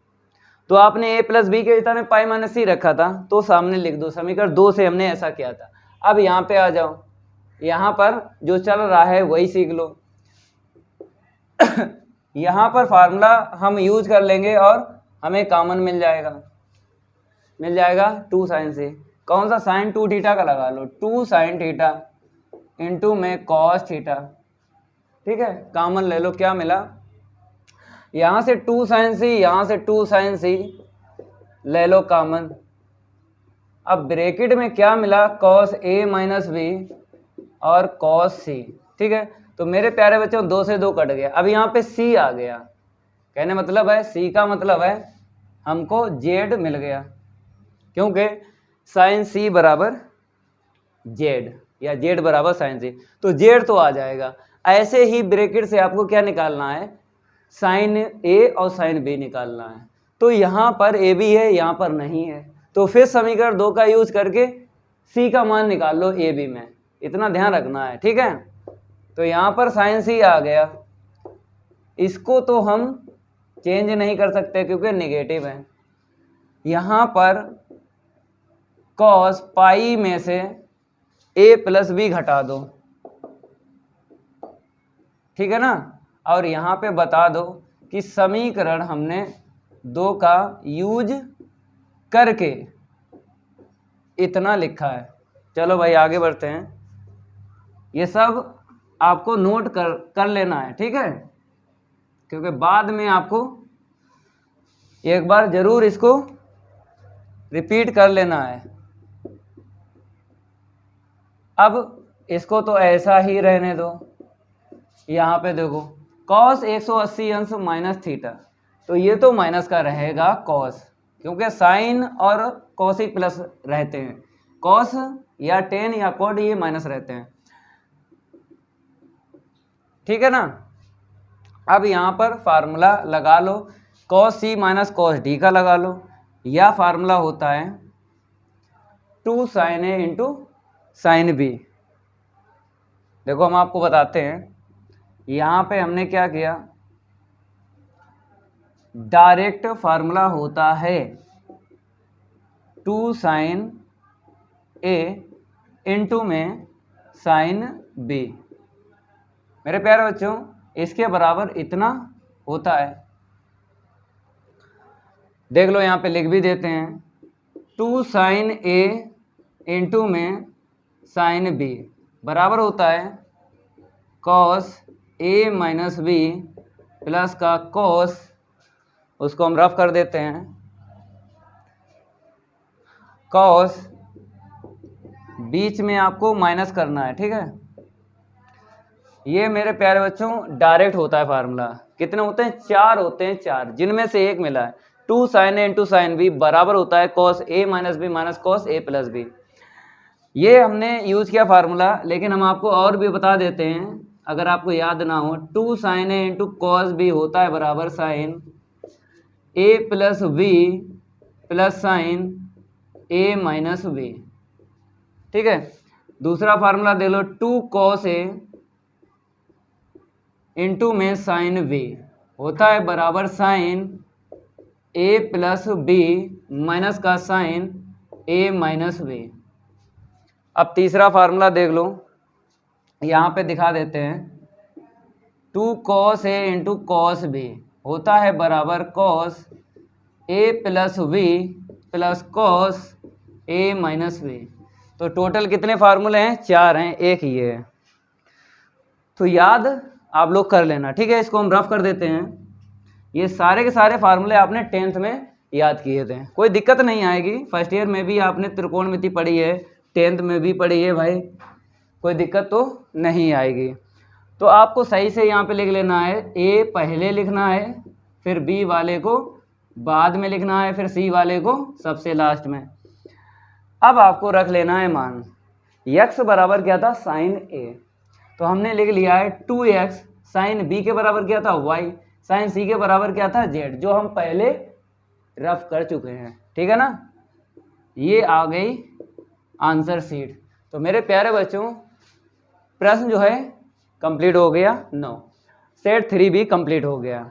तो आपने A प्लस B के स्थान में पाई माइनस C रखा था तो सामने लिख दो, समीकरण 2 से हमने ऐसा किया था। अब यहाँ पे आ जाओ, यहाँ पर जो चल रहा है वही सीख लो। यहाँ पर फार्मूला हम यूज कर लेंगे और हमें कॉमन मिल जाएगा 2 साइन से। कौन सा, साइन 2 थीटा का लगा लो, 2 साइन थीटा इंटू में कॉस थीटा, ठीक है। कॉमन ले लो, क्या मिला, यहाँ से 2 साइन सी, यहाँ से 2 साइन सी ले लो कॉमन। अब ब्रैकेट में क्या मिला, कॉस A माइनस B और कॉस C, ठीक है। तो मेरे प्यारे बच्चों 2 से 2 कट गया। अब यहाँ पे C आ गया, कहने मतलब है C का मतलब है हमको Z मिल गया, क्योंकि साइन C बराबर Z या Z बराबर साइन C, तो Z तो आ जाएगा। ऐसे ही ब्रैकेट से आपको क्या निकालना है, साइन A और साइन B निकालना है। तो यहाँ पर A भी है, यहाँ पर नहीं है, तो फिर समीकरण 2 का यूज करके C का मान निकाल लो A B में, इतना ध्यान रखना है, ठीक है। तो यहाँ पर साइन C आ गया, इसको तो हम चेंज नहीं कर सकते क्योंकि नेगेटिव है। यहाँ पर कॉस पाई में से A प्लस B घटा दो, ठीक है ना। और यहाँ पे बता दो कि समीकरण हमने 2 का यूज करके इतना लिखा है। चलो भाई आगे बढ़ते हैं, ये सब आपको नोट कर लेना है, ठीक है, क्योंकि बाद में आपको एक बार जरूर इसको रिपीट कर लेना है। अब इसको तो ऐसा ही रहने दो, यहाँ पे देखो कॉस 180 अंश माइनस थीटा, तो ये तो माइनस का रहेगा कॉस, क्योंकि साइन और कॉसिक प्लस रहते हैं, कॉस या टेन या कॉट ये माइनस रहते हैं, ठीक है ना। अब यहाँ पर फार्मूला लगा लो, cos C minus cos D का लगा लो, या फार्मूला होता है 2 sine A into sine B। देखो हम आपको बताते हैं, यहाँ पे हमने क्या किया, डायरेक्ट फार्मूला होता है 2 साइन A इंटू में साइन बी। मेरे प्यारे बच्चों, इसके बराबर इतना होता है, देख लो यहाँ पे लिख भी देते हैं, 2 साइन ए इंटू में साइन बी बराबर होता है cos A minus B plus का कॉस, उसको हम रफ कर देते हैं, कॉस बीच में आपको माइनस करना है, ठीक है। ये मेरे प्यारे बच्चों डायरेक्ट होता है फार्मूला। कितने होते हैं? 4 होते हैं, 4, जिनमें से एक मिला है। 2 साइन ए इंटू साइन बी बराबर होता है cos A minus B minus cos A plus B. ये हमने यूज किया फार्मूला, लेकिन हम आपको और भी बता देते हैं अगर आपको याद ना हो। 2 साइन ए इंटू कॉस बी होता है बराबर साइन ए प्लस बी प्लस साइन ए माइनस बी, ठीक है। दूसरा formula they low, 2 cos A into में साइन बी होता है बराबर साइन ए प्लस बी माइनस का साइन ए माइनस बी। अब तीसरा फार्मूला देख लो, यहाँ पे दिखा देते हैं, 2 cos A into cos B होता है बराबर cos A plus B plus cos A minus B. तो टोटल कितने फार्मूले हैं? 4 हैं, एक ही है। तो याद आप लोग कर लेना, ठीक है। इसको हम रफ कर देते हैं। ये सारे के सारे फार्मूले आपने 10th में याद किए थे, कोई दिक्कत नहीं आएगी। फर्स्ट ईयर में भी आपने त्रिकोणमिति पढ़ी है, 10th में भी पढ़ी है भाई, कोई दिक्कत तो नहीं आएगी। तो आपको सही से यहाँ पे लिख लेना है, ए पहले लिखना है, फिर बी वाले को बाद में लिखना है, फिर सी वाले को सबसे लास्ट में। अब आपको रख लेना है मान, x बराबर क्या था? साइन ए, तो हमने लिख लिया है 2x, साइन बी के बराबर क्या था? y, साइन सी के बराबर क्या था? z, जो हम पहले रफ कर चुके हैं, ठीक है ना। ये आ गई आंसर शीट। तो मेरे प्यारे बच्चों, प्रश्न जो है कंप्लीट हो गया 9, सेट 3 भी कंप्लीट हो गया।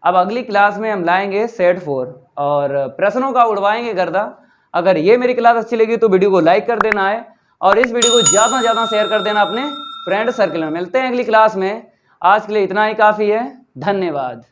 अब अगली क्लास में हम लाएंगे सेट 4 और प्रश्नों का उड़वाएंगे गर्दा। अगर ये मेरी क्लास अच्छी लगी तो वीडियो को लाइक कर देना है और इस वीडियो को ज़्यादा से ज़्यादा शेयर कर देना अपने फ्रेंड सर्कल में। मिलते हैं अगली क्लास में, आज के लिए इतना ही काफ़ी है। धन्यवाद।